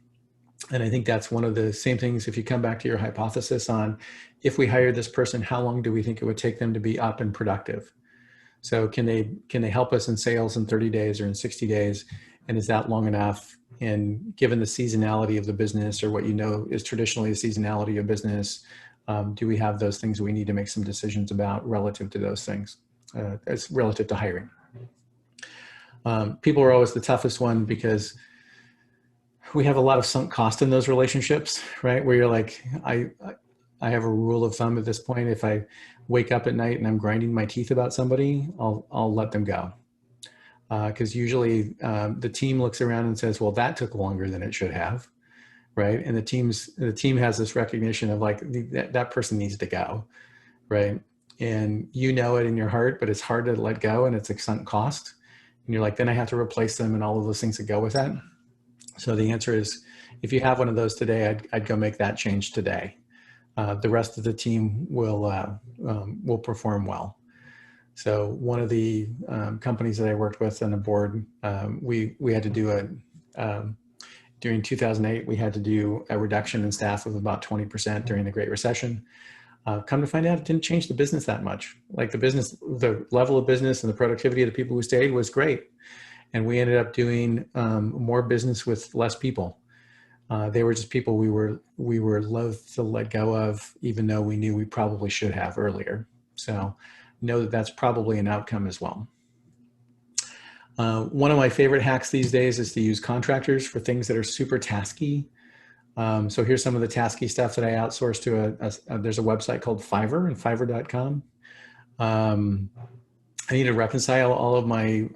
B: And I think that's one of the same things. If you come back to your hypothesis on, if we hired this person, how long do we think it would take them to be up and productive? So can they help us in sales in 30 days or in 60 days? And is that long enough? And given the seasonality of the business, or what you know is traditionally the seasonality of business, do we have those things we need to make some decisions about relative to those things, as relative to hiring? People are always the toughest one, because we have a lot of sunk cost in those relationships, right? Where you're like, I have a rule of thumb at this point. If I wake up at night and I'm grinding my teeth about somebody, I'll let them go. Because usually the team looks around and says, well, that took longer than it should have, right? And the team has this recognition of like, that person needs to go, right? And you know it in your heart, but it's hard to let go, and it's a sunk cost. And you're like, then I have to replace them and all of those things that go with that. So the answer is, if you have one of those today, I'd go make that change today. The rest of the team will perform well. So one of the companies that I worked with on the board, we had to do during 2008, we had to do a reduction in staff of about 20% during the Great Recession. Come to find out, it didn't change the business that much. Like the level of business and the productivity of the people who stayed was great. And we ended up doing more business with less people. They were just people we were loath to let go of, even though we knew we probably should have earlier. So know that that's probably an outcome as well. One of my favorite hacks these days is to use contractors for things that are super tasky. So here's some of the tasky stuff that I outsource to there's a website called Fiverr, and fiverr.com. I need to reconcile all of my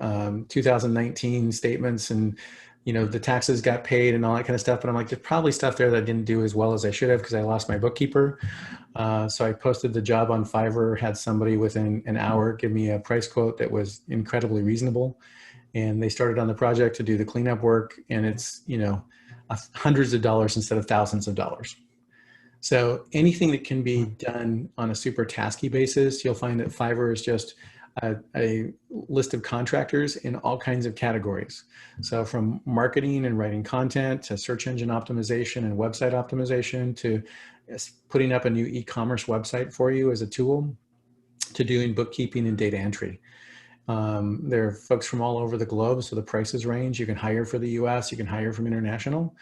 B: 2019 statements, and the taxes got paid and all that kind of stuff. But I'm like, there's probably stuff there that I didn't do as well as I should have, because I lost my bookkeeper. So I posted the job on Fiverr, had somebody within an hour give me a price quote that was incredibly reasonable. And they started on the project to do the cleanup work, and it's, hundreds of dollars instead of thousands of dollars. So anything that can be done on a super tasky basis, you'll find that Fiverr is just a list of contractors in all kinds of categories. So from marketing and writing content, to search engine optimization and website optimization, to putting up a new e-commerce website for you as a tool, to doing bookkeeping and data entry. There are folks from all over the globe, so the prices range. You can hire for the US, you can hire from international.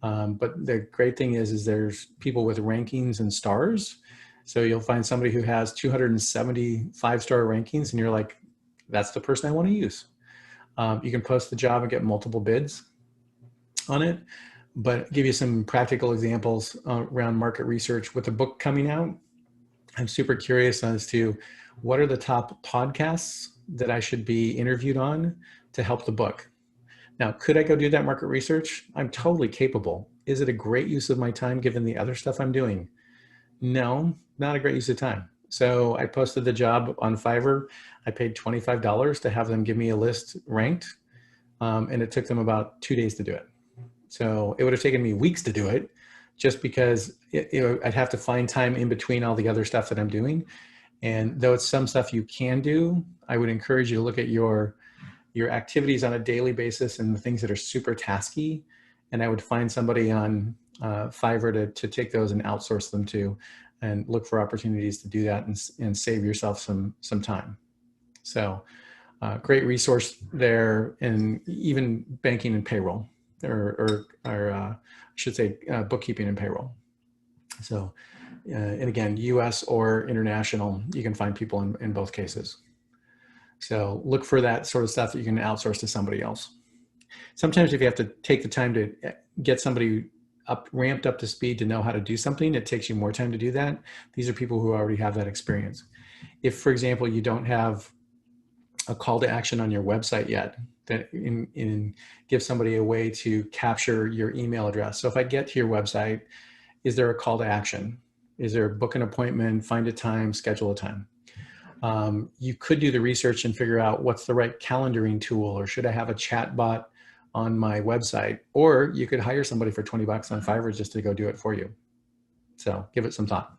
B: But the great thing is there's people with rankings and stars. So you'll find somebody who has 270 5-star rankings and you're like, that's the person I want to use. You can post the job and get multiple bids on it, but give you some practical examples around market research. With the book coming out, I'm super curious as to what are the top podcasts that I should be interviewed on to help the book. Now, could I go do that market research? I'm totally capable. Is it a great use of my time given the other stuff I'm doing? No, not a great use of time. So I posted the job on Fiverr. I paid $25 to have them give me a list ranked, and it took them about 2 days to do it. So it would have taken me weeks to do it just because I'd have to find time in between all the other stuff that I'm doing. And though it's some stuff you can do, I would encourage you to look at your activities on a daily basis and the things that are super tasky. And I would find somebody on Fiverr to take those and outsource them to, and look for opportunities to do that and save yourself some time. So great resource there, and even banking and payroll, or I should say bookkeeping and payroll. So, and again, US or international, you can find people in both cases. So look for that sort of stuff that you can outsource to somebody else. Sometimes if you have to take the time to get somebody ramped up to speed to know how to do something, it takes you more time to do that. These are people who already have that experience. If, for example, you don't have a call to action on your website yet, that give somebody a way to capture your email address. So if I get to your website, is there a call to action? Is there book an appointment, find a time, schedule a time? You could do the research and figure out what's the right calendaring tool, or should I have a chat bot on my website? Or you could hire somebody for 20 bucks on Fiverr just to go do it for you. So give it some thought.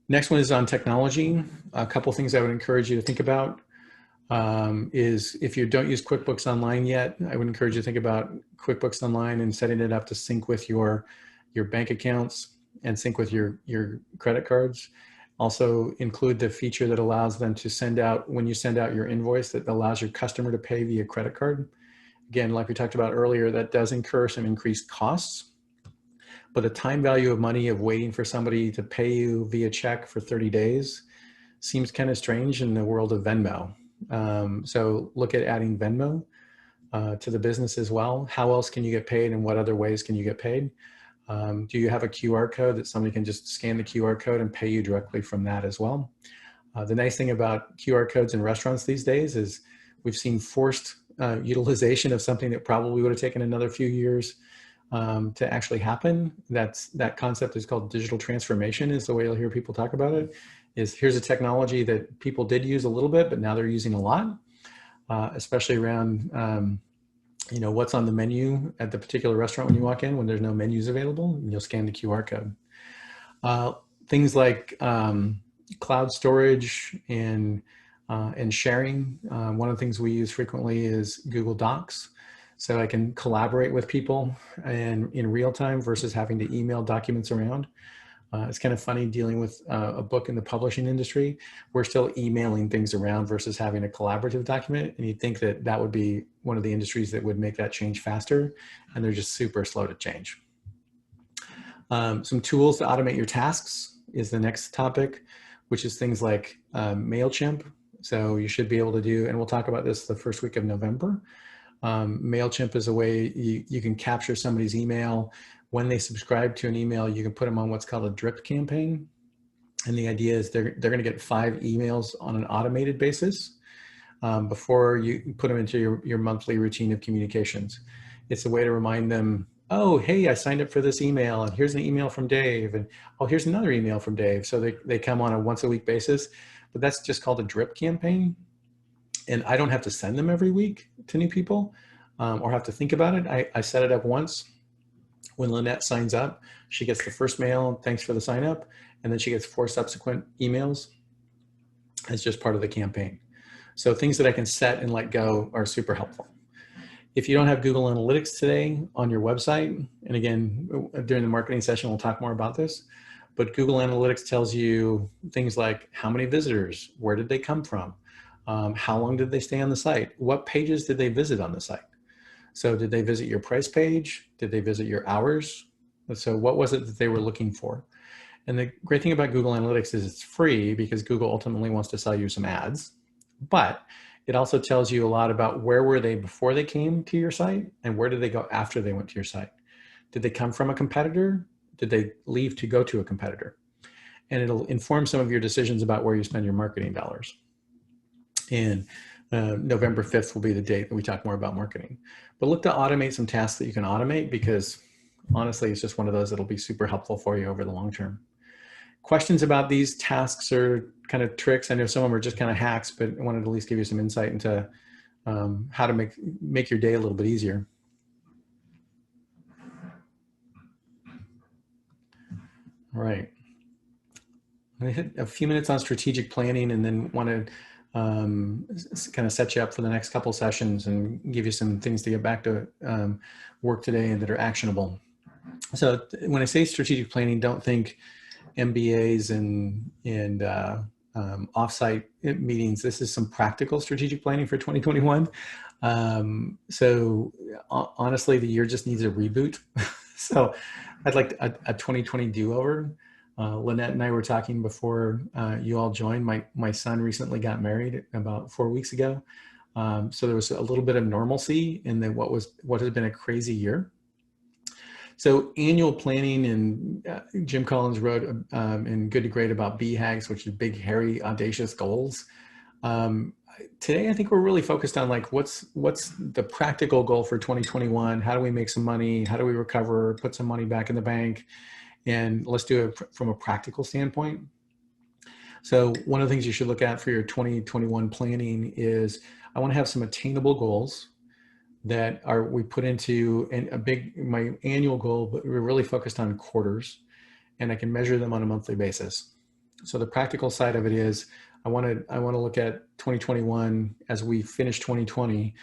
B: Next one is on technology. A couple things I would encourage you to think about is, if you don't use QuickBooks Online yet, I would encourage you to think about QuickBooks Online and setting it up to sync with your bank accounts and sync with your credit cards. Also include the feature that allows them to send out, when you send out your invoice, that allows your customer to pay via credit card. Again, like we talked about earlier, that does incur some increased costs, but the time value of money of waiting for somebody to pay you via check for 30 days seems kind of strange in the world of Venmo. So look at adding Venmo to the business as well. How else can you get paid, and what other ways can you get paid? Do you have a QR code that somebody can just scan the QR code and pay you directly from that as well? The nice thing about QR codes in restaurants these days is we've seen forced utilization of something that probably would have taken another few years to actually happen. That concept is called digital transformation, is the way you'll hear people talk about it. Is here's a technology that people did use a little bit, but now they're using a lot, especially around what's on the menu at the particular restaurant when you walk in, when there's no menus available, and you'll scan the QR code. Things like cloud storage and sharing. One of the things we use frequently is Google Docs. So I can collaborate with people and in real time versus having to email documents around. It's kind of funny dealing with a book in the publishing industry. We're still emailing things around versus having a collaborative document. And you'd think that that would be one of the industries that would make that change faster. And they're just super slow to change. Some tools to automate your tasks is the next topic, which is things like MailChimp. So you should be able to do, and we'll talk about this the first week of November. MailChimp is a way you can capture somebody's email. When they subscribe to an email, you can put them on what's called a drip campaign. And the idea is they're going to get 5 emails on an automated basis before you put them into your monthly routine of communications. It's a way to remind them, oh, hey, I signed up for this email, and here's an email from Dave, and oh, here's another email from Dave. So they come on a once-a-week basis, but that's just called a drip campaign. And I don't have to send them every week to new people or have to think about it. I set it up once. When Lynette signs up, she gets the first mail, thanks for the sign up, and then she gets 4 subsequent emails as just part of the campaign. So things that I can set and let go are super helpful. If you don't have Google Analytics today on your website, and again, during the marketing session, we'll talk more about this, but Google Analytics tells you things like how many visitors, where did they come from, how long did they stay on the site, what pages did they visit on the site. So did they visit your price page? Did they visit your hours? So what was it that they were looking for? And the great thing about Google Analytics is it's free because Google ultimately wants to sell you some ads, but it also tells you a lot about where were they before they came to your site and where did they go after they went to your site. Did they come from a competitor? Did they leave to go to a competitor? And it'll inform some of your decisions about where you spend your marketing dollars. And November 5th will be the date that we talk more about marketing. But look to automate some tasks that you can automate because honestly, it's just one of those that'll be super helpful for you over the long term. Questions about these tasks or kind of tricks? I know some of them are just kind of hacks, but I wanted to at least give you some insight into how to make your day a little bit easier. All right. I'm going to hit a few minutes on strategic planning and then want to kind of set you up for the next couple sessions and give you some things to get back to work today and that are actionable. So when I say strategic planning, don't think MBAs and offsite meetings. This is some practical strategic planning for 2021. So honestly, the year just needs a reboot. So I'd like a 2020 do-over. Lynette and I were talking before you all joined. My son recently got married about 4 weeks ago. So there was a little bit of normalcy in what has been a crazy year. So annual planning, and Jim Collins wrote in Good to Great about BHAGs, which is big, hairy, audacious goals. Today, I think we're really focused on like, what's the practical goal for 2021? How do we make some money? How do we recover, put some money back in the bank? And let's do it from a practical standpoint. So one of the things you should look at for your 2021 planning is I want to have some attainable goals that we put into my annual goal, but we're really focused on quarters and I can measure them on a monthly basis. So the practical side of it is I want to look at 2021 as we finish 2020,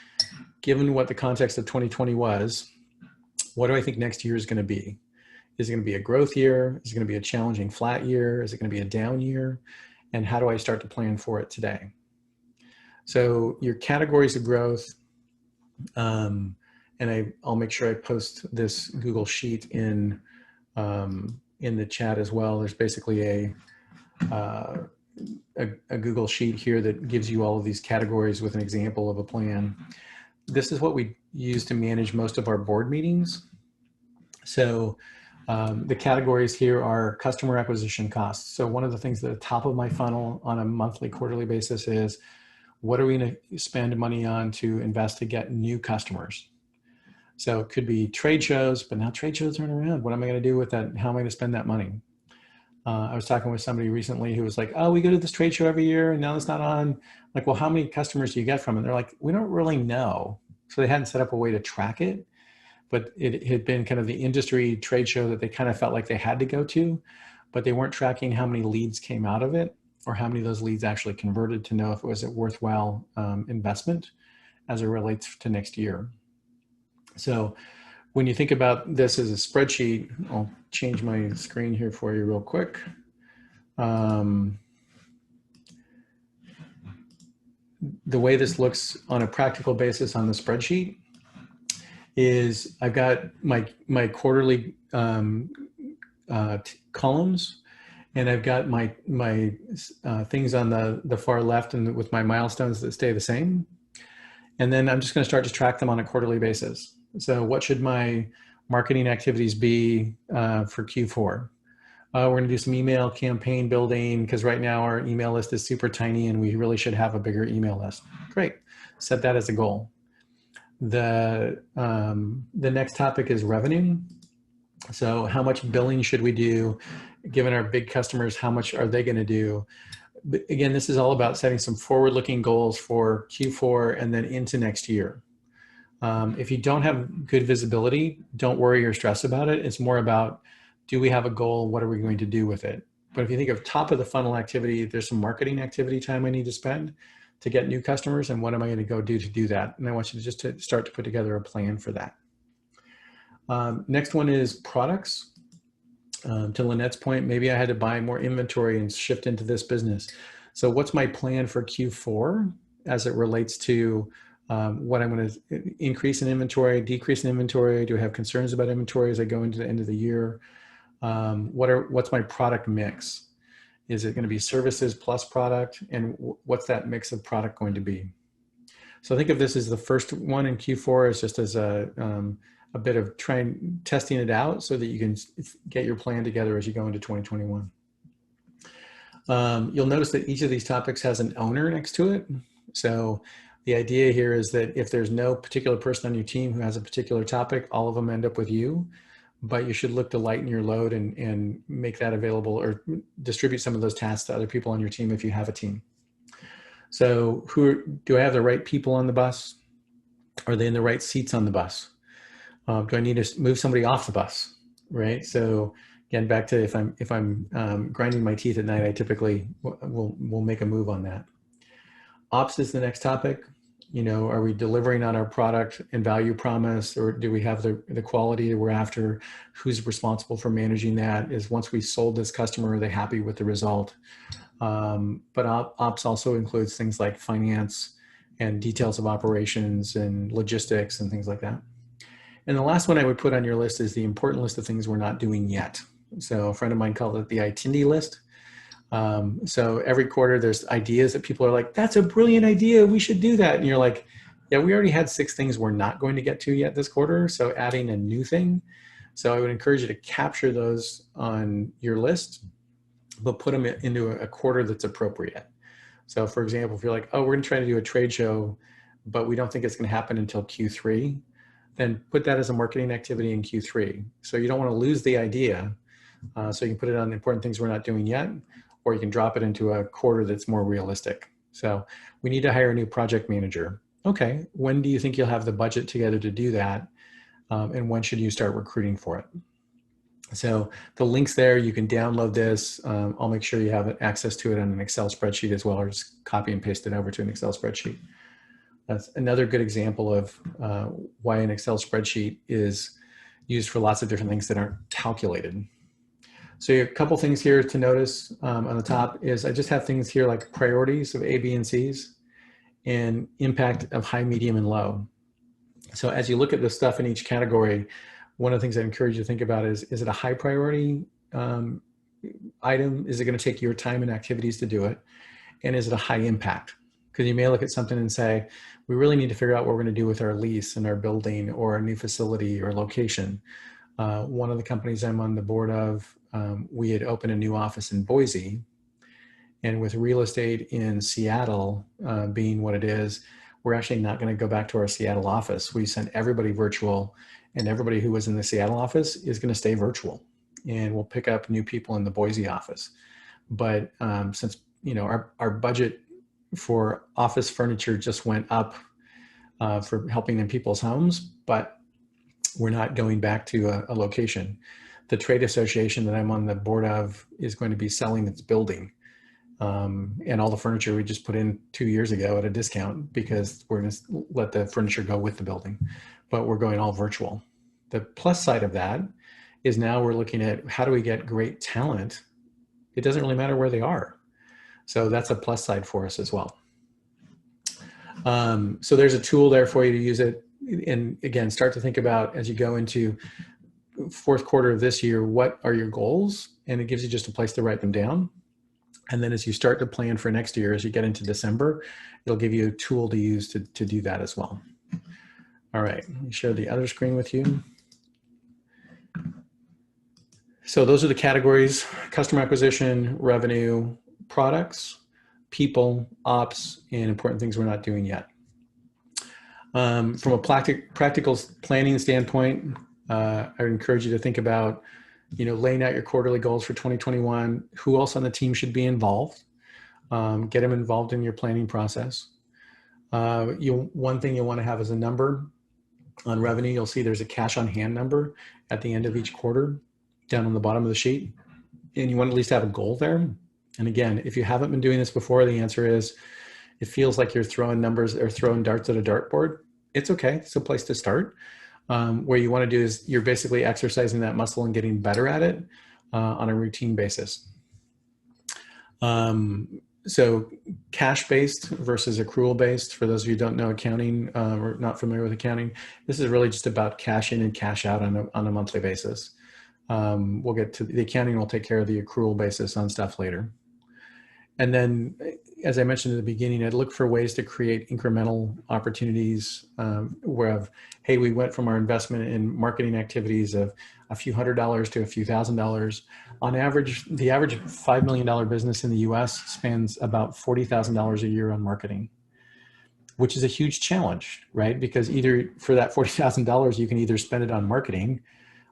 B: given what the context of 2020 was, what do I think next year is going to be? Is it going to be a growth year? Is it going to be a challenging flat year? Is it going to be a down year? And how do I start to plan for it today? So your categories of growth, and I'll make sure I post this Google Sheet in the chat as well. There's basically a Google Sheet here that gives you all of these categories with an example of a plan. This is what we use to manage most of our board meetings. So the categories here are customer acquisition costs. So one of the things at the top of my funnel on a monthly, quarterly basis is what are we going to spend money on to invest to get new customers? So it could be trade shows, but now trade shows aren't around. What am I going to do with that? How am I going to spend that money? I was talking with somebody recently who was like, oh, we go to this trade show every year and now it's not on. Like, well, how many customers do you get from it? And they're like, we don't really know. So they hadn't set up a way to track it, but it had been kind of the industry trade show that they kind of felt like they had to go to, but they weren't tracking how many leads came out of it or how many of those leads actually converted to know if it was a worthwhile investment as it relates to next year. So when you think about this as a spreadsheet, I'll change my screen here for you real quick. The way this looks on a practical basis on the spreadsheet is I've got my quarterly columns, and I've got my things on the far left and with my milestones that stay the same. And then I'm just going to start to track them on a quarterly basis. So what should my marketing activities be for Q4? We're going to do some email campaign building because right now our email list is super tiny and we really should have a bigger email list. Great. Set that as a goal. The next topic is revenue. So how much billing should we do? Given our big customers, how much are they going to do? But again, this is all about setting some forward-looking goals for Q4 and then into next year. If you don't have good visibility, don't worry or stress about it. It's more about, do we have a goal? What are we going to do with it? But if you think of top of the funnel activity, there's some marketing activity time I need to spend to get new customers, and what am I going to go do to do that? And I want you to just start to put together a plan for that. Next one is products. To Lynette's point, maybe I had to buy more inventory and shift into this business. So what's my plan for Q4 as it relates to what I'm going to increase in inventory, decrease in inventory. Do I have concerns about inventory as I go into the end of the year? What's my product mix? Is it going to be services plus product? And what's that mix of product going to be? So think of this as the first one in Q4 as just as a bit of testing it out so that you can get your plan together as you go into 2021. You'll notice that each of these topics has an owner next to it. So the idea here is that if there's no particular person on your team who has a particular topic, all of them end up with you, but you should look to lighten your load and make that available or distribute some of those tasks to other people on your team if you have a team. So do I have the right people on the bus? Are they in the right seats on the bus? Do I need to move somebody off the bus, right? So again, back to if I'm grinding my teeth at night, I typically will make a move on that. Ops is the next topic. Are we delivering on our product and value promise, or do we have the quality that we're after? Who's responsible for managing that? Is once we sold this customer, are they happy with the result? But ops also includes things like finance and details of operations and logistics and things like that. And the last one I would put on your list is the important list of things we're not doing yet. So a friend of mine called it the ITINDY list. So every quarter there's ideas that people are like, that's a brilliant idea, we should do that. And you're like, yeah, we already had 6 things we're not going to get to yet this quarter. So adding a new thing. So I would encourage you to capture those on your list, but put them into a quarter that's appropriate. So for example, if you're like, oh, we're gonna try to do a trade show, but we don't think it's gonna happen until Q3, then put that as a marketing activity in Q3. So you don't wanna lose the idea. So you can put it on important things we're not doing yet, or you can drop it into a quarter that's more realistic. So we need to hire a new project manager. Okay, when do you think you'll have the budget together to do that? And when should you start recruiting for it? So the link's there, you can download this. I'll make sure you have access to it on an Excel spreadsheet as well, or just copy and paste it over to an Excel spreadsheet. That's another good example of why an Excel spreadsheet is used for lots of different things that aren't calculated. So a couple things here to notice on the top is I just have things here like priorities of A, B, and C's and impact of high, medium, and low. So as you look at the stuff in each category, one of the things I encourage you to think about is it a high priority item? Is it going to take your time and activities to do it? And is it a high impact? Because you may look at something and say, we really need to figure out what we're going to do with our lease and our building or a new facility or location. One of the companies I'm on the board of, we had opened a new office in Boise, and with real estate in Seattle being what it is, we're actually not going to go back to our Seattle office. We sent everybody virtual, and everybody who was in the Seattle office is going to stay virtual, and we'll pick up new people in the Boise office. But since our budget for office furniture just went up for helping in people's homes, but we're not going back to a location. The trade association that I'm on the board of is going to be selling its building. And all the furniture we just put in 2 years ago at a discount because we're going to let the furniture go with the building, but we're going all virtual. The plus side of that is now we're looking at how do we get great talent? It doesn't really matter where they are. So that's a plus side for us as well. So there's a tool there for you to use it. And again, start to think about as you go into fourth quarter of this year, what are your goals? And it gives you just a place to write them down. And then as you start to plan for next year, as you get into December, it'll give you a tool to use to do that as well. All right, let me share the other screen with you. So those are the categories: customer acquisition, revenue, products, people, ops, and important things we're not doing yet. From a practical planning standpoint, I would encourage you to think about laying out your quarterly goals for 2021, who else on the team should be involved, get them involved in your planning process. One thing you'll want to have is a number on revenue. You'll see there's a cash on hand number at the end of each quarter down on the bottom of the sheet. And you want to at least have a goal there. And again, if you haven't been doing this before, the answer is it feels like you're throwing numbers or throwing darts at a dartboard. It's okay. It's a place to start. What you want to do is you're basically exercising that muscle and getting better at it on a routine basis. So cash-based versus accrual-based, for those of you who don't know accounting or not familiar with accounting, this is really just about cash in and cash out on a monthly basis. We'll get to the accounting, will take care of the accrual basis on stuff later. And then, as I mentioned at the beginning, I'd look for ways to create incremental opportunities where, hey, we went from our investment in marketing activities of a few $100s to a few $1,000s. On average, the average $5 million business in the US spends about $40,000 a year on marketing, which is a huge challenge, right? Because either for that $40,000, you can either spend it on marketing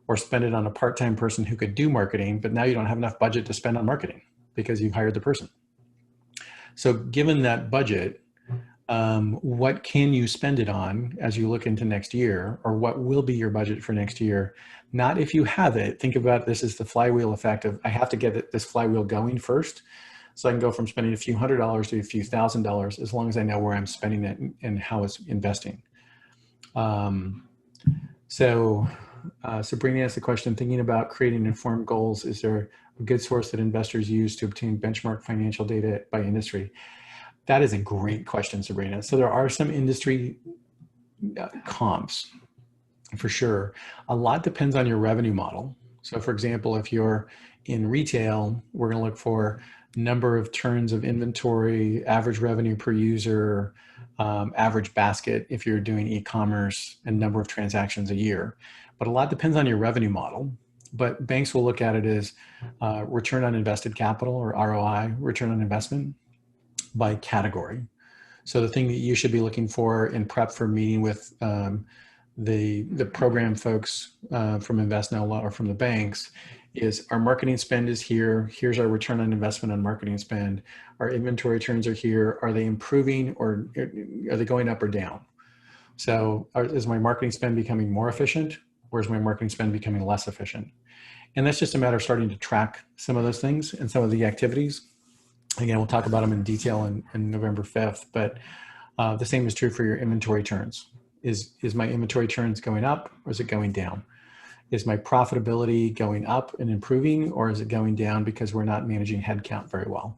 B: or spend it on a part-time person who could do marketing, but now you don't have enough budget to spend on marketing because you've hired the person. So given that budget, what can you spend it on as you look into next year, or what will be your budget for next year? Not if you have it. Think about this as the flywheel effect of, I have to get this flywheel going first, so I can go from spending a few $100s to a few $1,000 as long as I know where I'm spending it and how it's investing. Sabrina asked the question, thinking about creating informed goals, is there a good source that investors use to obtain benchmark financial data by industry? That is a great question, Sabrina. So there are some industry comps for sure. A lot depends on your revenue model. So for example, if you're in retail, we're going to look for number of turns of inventory, average revenue per user, average basket if you're doing e-commerce, and number of transactions a year. But a lot depends on your revenue model. But banks will look at it as return on invested capital, or ROI, return on investment, by category. So the thing that you should be looking for in prep for meeting with the program folks from InvestNOLA or from the banks is, our marketing spend is here. Here's our return on investment on marketing spend. Our inventory turns are here. Are they improving, or are they going up or down? So is my marketing spend becoming more efficient, or is my marketing spend becoming less efficient? And that's just a matter of starting to track some of those things and some of the activities. Again, we'll talk about them in detail in November 5th, but the same is true for your inventory turns. Is my inventory turns going up, or is it going down? Is my profitability going up and improving, or is it going down because we're not managing headcount very well?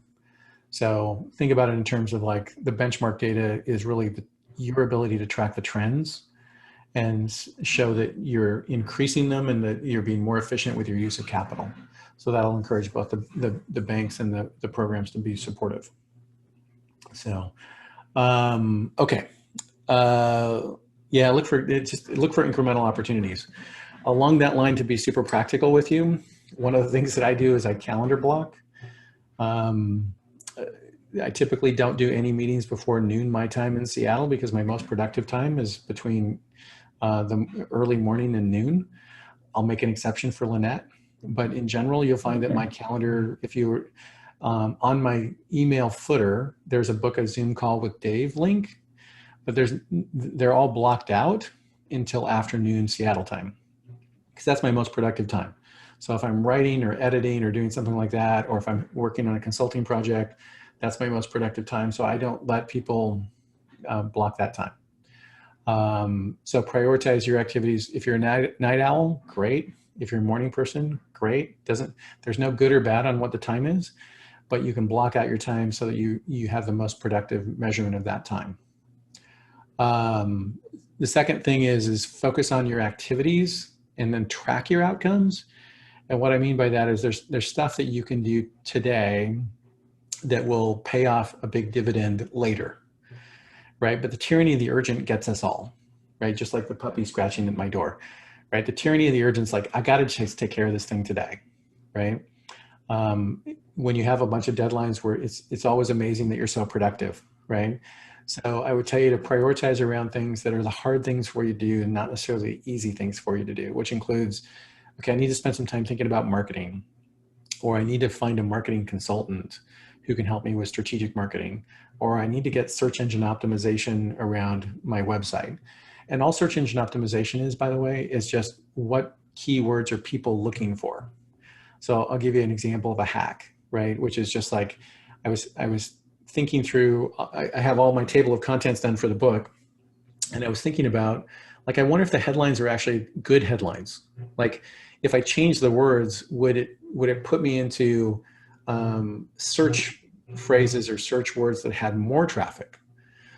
B: So think about it in terms of like, the benchmark data is really your ability to track the trends and show that you're increasing them and that you're being more efficient with your use of capital. So that'll encourage both the banks and the programs to be supportive. So, okay. Yeah, look for incremental opportunities. Along that line, to be super practical with you, one of the things that I do is I calendar block. I typically don't do any meetings before noon my time in Seattle, because my most productive time is between the early morning and noon. I'll make an exception for Lynette, but in general, you'll find that my calendar, if you on my email footer, there's a book a Zoom call with Dave link, but they're all blocked out until afternoon Seattle time, because that's my most productive time. So if I'm writing or editing or doing something like that, or if I'm working on a consulting project, that's my most productive time. So I don't let people block that time. So prioritize your activities. If you're a night owl, great. If you're a morning person, great. There's no good or bad on what the time is, but you can block out your time so that you have the most productive measurement of that time. The second thing is focus on your activities and then track your outcomes. And what I mean by that is there's stuff that you can do today that will pay off a big dividend later, right? But the tyranny of the urgent gets us all, right? Just like the puppy scratching at my door, right? The tyranny of the urgent's like, I got to just take care of this thing today, right? When you have a bunch of deadlines where it's always amazing that you're so productive, right? So I would tell you to prioritize around things that are the hard things for you to do and not necessarily easy things for you to do, which includes, okay, I need to spend some time thinking about marketing, or I need to find a marketing consultant who can help me with strategic marketing, or I need to get search engine optimization around my website. And all search engine optimization is, by the way, is just what keywords are people looking for. So I'll give you an example of a hack, right? Which is just like, I was thinking through, I have all my table of contents done for the book. And I was thinking about, like, I wonder if the headlines are actually good headlines. Like, if I change the words, would it put me into search phrases or search words that had more traffic.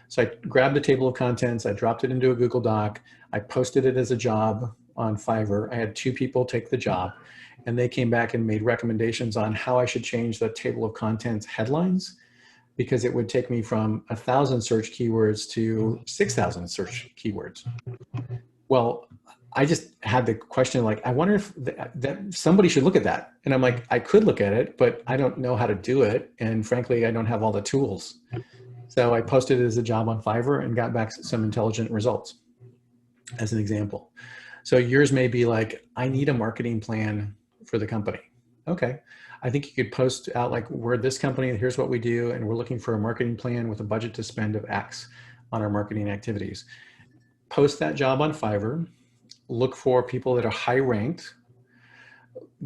B: So I grabbed a table of contents, I dropped it into a Google Doc, I posted it as a job on Fiverr. I had 2 people take the job, and they came back and made recommendations on how I should change the table of contents headlines, because it would take me from 1,000 search keywords to 6,000 search keywords. Well, I just had the question, like, I wonder if that somebody should look at that. And I'm like, I could look at it, but I don't know how to do it. And frankly, I don't have all the tools. So I posted it as a job on Fiverr and got back some intelligent results, as an example. So yours may be like, I need a marketing plan for the company. Okay. I think you could post out like, we're this company, here's what we do, and we're looking for a marketing plan with a budget to spend of X on our marketing activities. Post that job on Fiverr, look for people that are high ranked,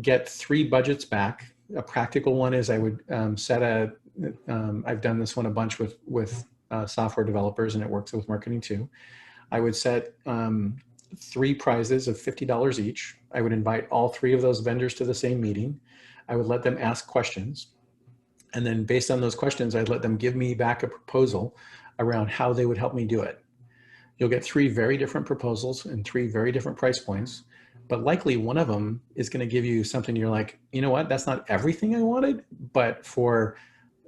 B: get 3 budgets back. A practical one is I would set a, I've done this one a bunch with software developers, and it works with marketing too. I would set 3 prizes of $50 each. I would invite all 3 of those vendors to the same meeting. I would let them ask questions. And then based on those questions, I'd let them give me back a proposal around how they would help me do it. You'll get 3 very different proposals and 3 very different price points, but likely one of them is going to give you something you're like, you know what, that's not everything I wanted, but for,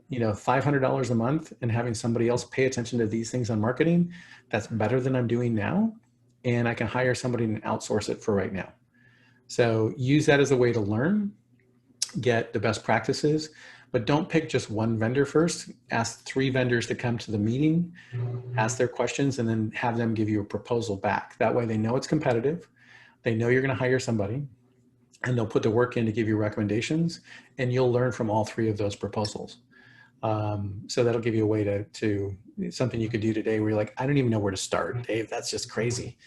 B: you know, $500 a month and having somebody else pay attention to these things on marketing, that's better than I'm doing now. And I can hire somebody and outsource it for right now. So use that as a way to learn, get the best practices, but don't pick just one vendor first. Ask 3 vendors to come to the meeting, ask their questions, and then have them give you a proposal back. That way they know it's competitive. They know you're going to hire somebody, and they'll put the work in to give you recommendations, and you'll learn from all 3 of those proposals. So that'll give you a way to something you could do today where you're like, I don't even know where to start, Dave, that's just crazy.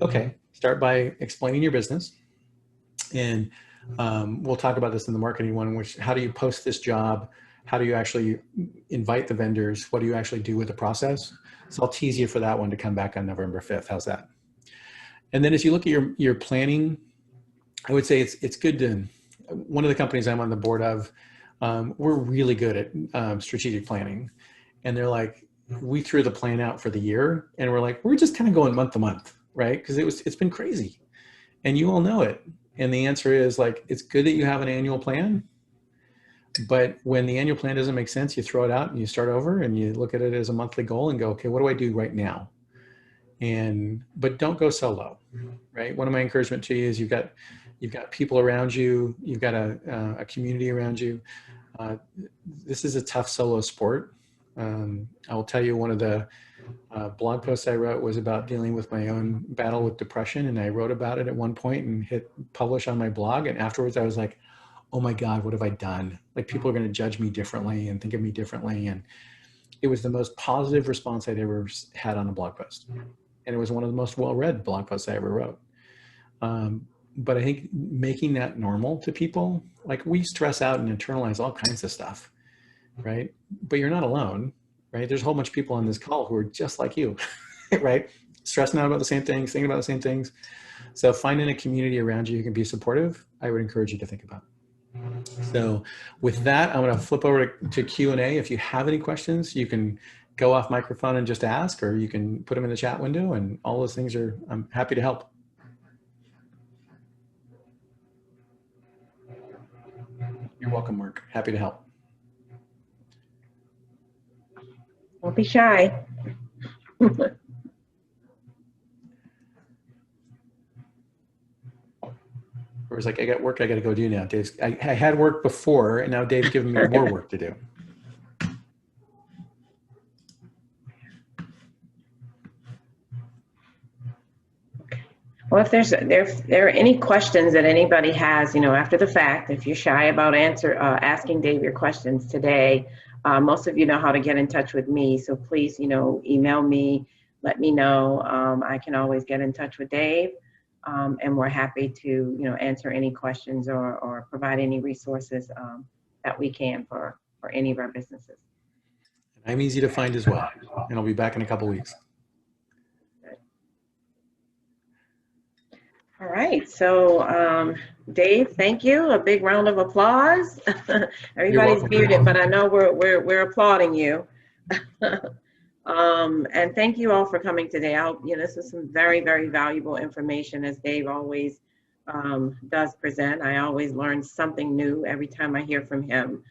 B: Okay, start by explaining your business. And we'll talk about this in the marketing one, which, how do you post this job? How do you actually invite the vendors? What do you actually do with the process? So I'll tease you for that one to come back on November 5th. How's that? And then as you look at your planning, I would say it's good to, one of the companies I'm on the board of, we're really good at strategic planning. And they're like, we threw the plan out for the year, and we're like, we're just kind of going month to month, right? Because it's been crazy, and you all know it. And the answer is, like, it's good that you have an annual plan, but when the annual plan doesn't make sense, you throw it out and you start over and you look at it as a monthly goal and go, okay, what do I do right now? But don't go solo, right? One of my encouragement to you is you've got people around you, you've got a community around you. This is a tough solo sport. I will tell you, one of the blog posts I wrote was about dealing with my own battle with depression. And I wrote about it at one point and hit publish on my blog. And afterwards I was like, oh my God, what have I done? Like, people are going to judge me differently and think of me differently. And it was the most positive response I'd ever had on a blog post. And it was one of the most well-read blog posts I ever wrote. But I think making that normal to people, like, we stress out and internalize all kinds of stuff, right? But you're not alone, right? There's a whole bunch of people on this call who are just like you, right? Stressing out about the same things, thinking about the same things. So finding a community around you who can be supportive, I would encourage you to think about. So with that, I'm going to flip over to Q&A. If you have any questions, you can go off microphone and just ask, or you can put them in the chat window, and all those things I'm happy to help. You're welcome, Mark. Happy to help.
A: Don't be shy.
B: It was like, I got work I got to go do now. I had work before, and now Dave's giving me more work to do.
A: Well, if there are any questions that anybody has, after the fact, if you're shy about asking Dave your questions today, most of you know how to get in touch with me. So please, email me, let me know. I can always get in touch with Dave, and we're happy to, answer any questions or provide any resources that we can for any of our businesses.
B: I'm easy to find as well, and I'll be back in a couple weeks.
A: All right, so Dave, thank you. A big round of applause.
B: You're
A: Everybody's
B: welcome.
A: muted, but I know we're applauding you. And thank you all for coming today. This is some very, very valuable information, as Dave always does present. I always learn something new every time I hear from him.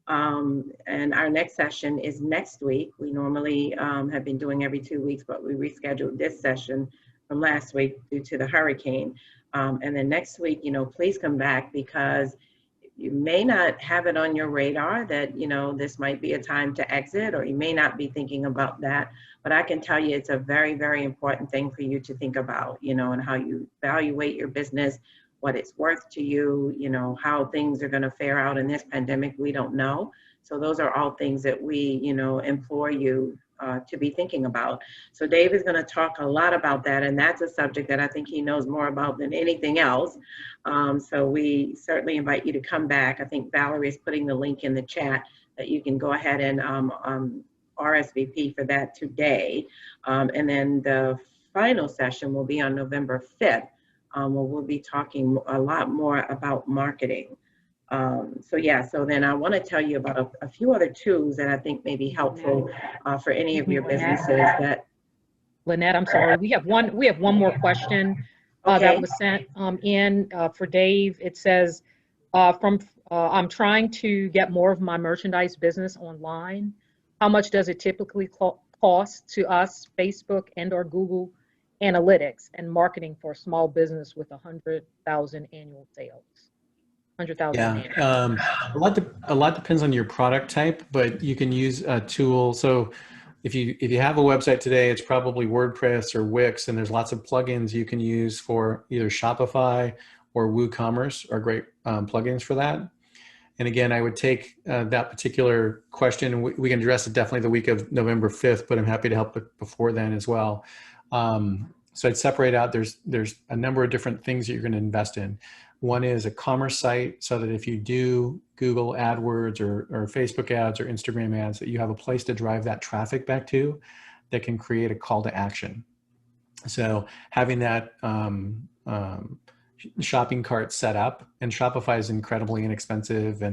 A: And our next session is next week. We normally have been doing every 2 weeks, but we rescheduled this session from last week due to the hurricane. And then next week, please come back, because you may not have it on your radar that, this might be a time to exit, or you may not be thinking about that. But I can tell you it's a very, very important thing for you to think about, and how you evaluate your business, what it's worth to you, how things are going to fare out in this pandemic. We don't know. So those are all things that we, implore you to be thinking about. So Dave is going to talk a lot about that, and that's a subject that I think he knows more about than anything else. So we certainly invite you to come back. I think Valerie is putting the link in the chat that you can go ahead and RSVP for that today. And then the final session will be on November 5th, where we'll be talking a lot more about marketing. So then I want to tell you about a few other tools that I think may be helpful for any of your businesses that.
C: Lynette, I'm sorry. We have one more question that was sent in for Dave. It says, I'm trying to get more of my merchandise business online. How much does it typically cost to us, Facebook and/or Google Analytics and marketing for a small business with 100,000 annual sales? 100,000.
B: Yeah, a lot depends on your product type, but you can use a tool. So if you have a website today, it's probably WordPress or Wix, and there's lots of plugins you can use for either Shopify or WooCommerce are great plugins for that. And again, I would take that particular question, and we can address it definitely the week of November 5th, but I'm happy to help before then as well. So I'd separate out, there's a number of different things that you're going to invest in. One is a commerce site, so that if you do Google AdWords or Facebook ads or Instagram ads, that you have a place to drive that traffic back to that can create a call to action. So having that shopping cart set up, and Shopify is incredibly inexpensive,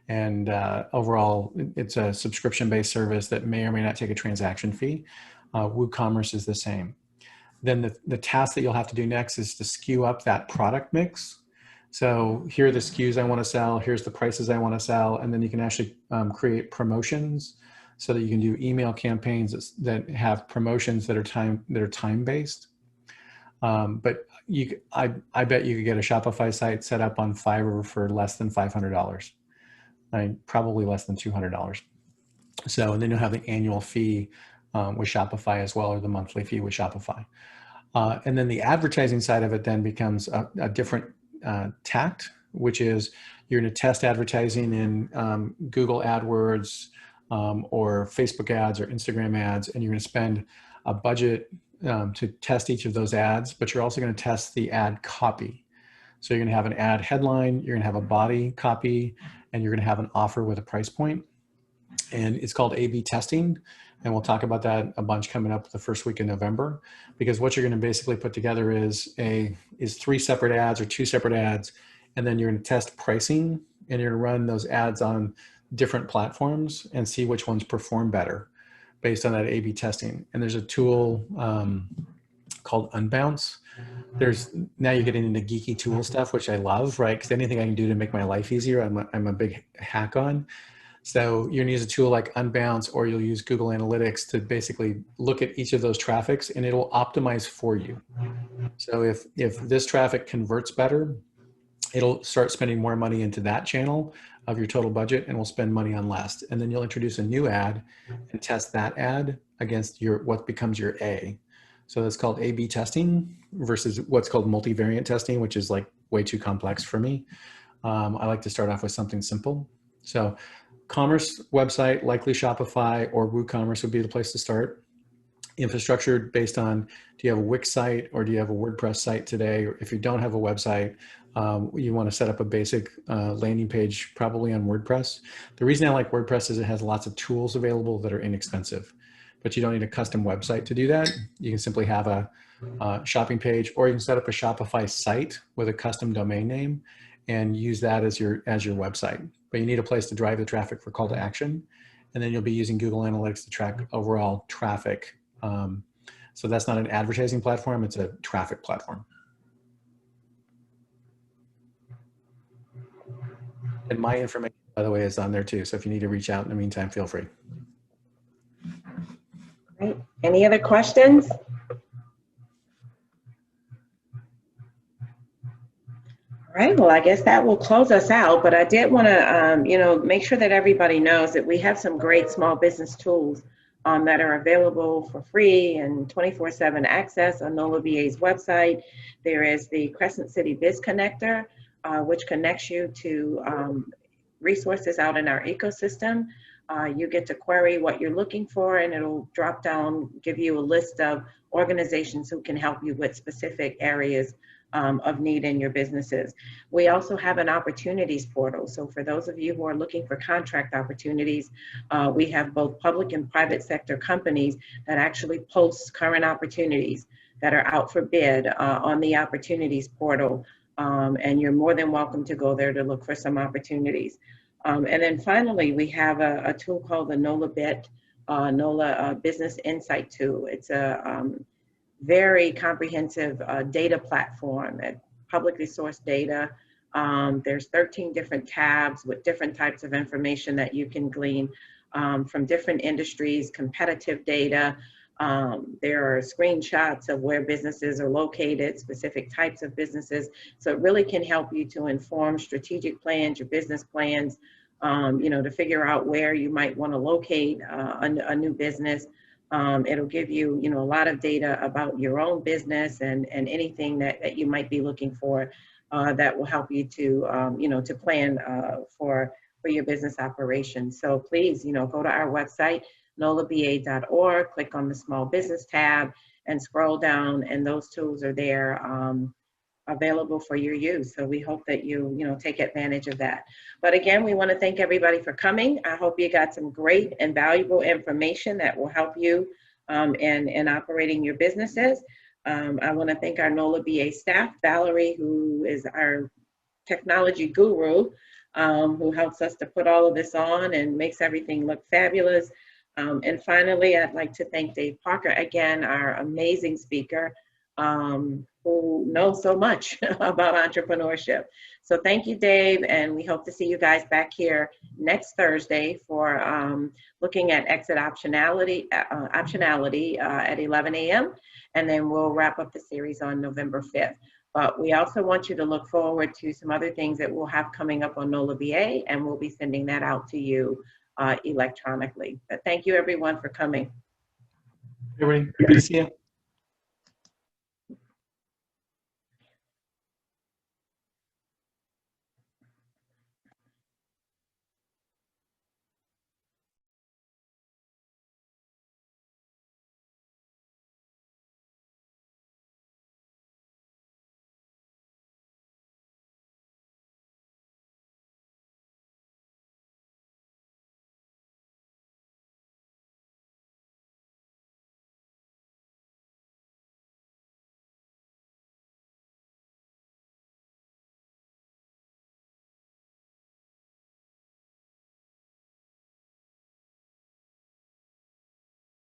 B: and overall it's a subscription-based service that may or may not take a transaction fee. WooCommerce is the same. Then the task that you'll have to do next is to skew up that product mix. So here are the SKUs I want to sell, here's the prices I want to sell, and then you can actually create promotions so that you can do email campaigns that have promotions that are time-based. But I bet you could get a Shopify site set up on Fiverr for less than $500. Probably less than $200. So, and then you'll have the annual fee with Shopify as well, or the monthly fee with Shopify. And then the advertising side of it then becomes a different tact, which is you're going to test advertising in Google AdWords or Facebook ads or Instagram ads, and you're going to spend a budget to test each of those ads, but you're also going to test the ad copy. So you're going to have an ad headline, you're going to have a body copy, and you're going to have an offer with a price point. And it's called A/B testing. And we'll talk about that a bunch coming up the first week in November, because what you're going to basically put together is 3 separate ads or 2 separate ads. And then you're going to test pricing, and you're going to run those ads on different platforms and see which ones perform better based on that A/B testing. And there's a tool called Unbounce. Now you're getting into geeky tool stuff, which I love, right? Because anything I can do to make my life easier, I'm a big hack on. So you're gonna use a tool like Unbounce, or you'll use Google Analytics to basically look at each of those traffics, and it'll optimize for you. So if this traffic converts better, it'll start spending more money into that channel of your total budget, and will spend money on less. And then you'll introduce a new ad and test that ad against what becomes your A. So that's called A/B testing versus what's called multivariate testing, which is like way too complex for me. I like to start off with something simple. So commerce website, likely Shopify or WooCommerce would be the place to start. Infrastructure based on, do you have a Wix site or do you have a WordPress site today? Or if you don't have a website, you want to set up a basic landing page, probably on WordPress. The reason I like WordPress is it has lots of tools available that are inexpensive. but you don't need a custom website to do that. You can simply have a shopping page, or you can set up a Shopify site with a custom domain name and use that as your website. But you need a place to drive the traffic for call to action. And then you'll be using Google Analytics to track overall traffic. So that's not an advertising platform, it's a traffic platform. And my information, by the way, is on there too. So if you need to reach out in the meantime, feel free.
A: Great. Any other questions? All right, well, I guess that will close us out, but I did want to, make sure that everybody knows that we have some great small business tools that are available for free and 24/7 access on NOLA VA's website. There is the Crescent City Biz Connector, which connects you to resources out in our ecosystem. You get to query what you're looking for, and it'll drop down, give you a list of organizations who can help you with specific areas of need in your businesses. We also have an opportunities portal. So for those of you who are looking for contract opportunities, we have both public and private sector companies that actually post current opportunities that are out for bid on the opportunities portal. And you're more than welcome to go there to look for some opportunities. And then finally, we have a tool called the NOLA BIT, NOLA Business Insight Tool. It's a very comprehensive data platform, publicly sourced data. There's 13 different tabs with different types of information that you can glean from different industries, competitive data. There are screenshots of where businesses are located, specific types of businesses. So it really can help you to inform strategic plans, your business plans, to figure out where you might want to locate a new business. It'll give you, a lot of data about your own business and anything that you might be looking for that will help you to, to plan for your business operations. So please, go to our website, nolaba.org, click on the small business tab and scroll down, and those tools are there available for your use. So we hope that you take advantage of that. But again, we want to thank everybody for coming. I hope you got some great and valuable information that will help you in operating your businesses. I want to thank our NOLA BA staff, Valerie, who is our technology guru, who helps us to put all of this on and makes everything look fabulous. And finally, I'd like to thank Dave Parker, again, our amazing speaker, who knows so much about entrepreneurship. So thank you, Dave, and we hope to see you guys back here next Thursday for looking at exit optionality at 11 a.m. And then we'll wrap up the series on November 5th. But we also want you to look forward to some other things that we'll have coming up on NOLA BA, and we'll be sending that out to you electronically. But thank you, everyone, for coming.
B: Everybody, good to see you.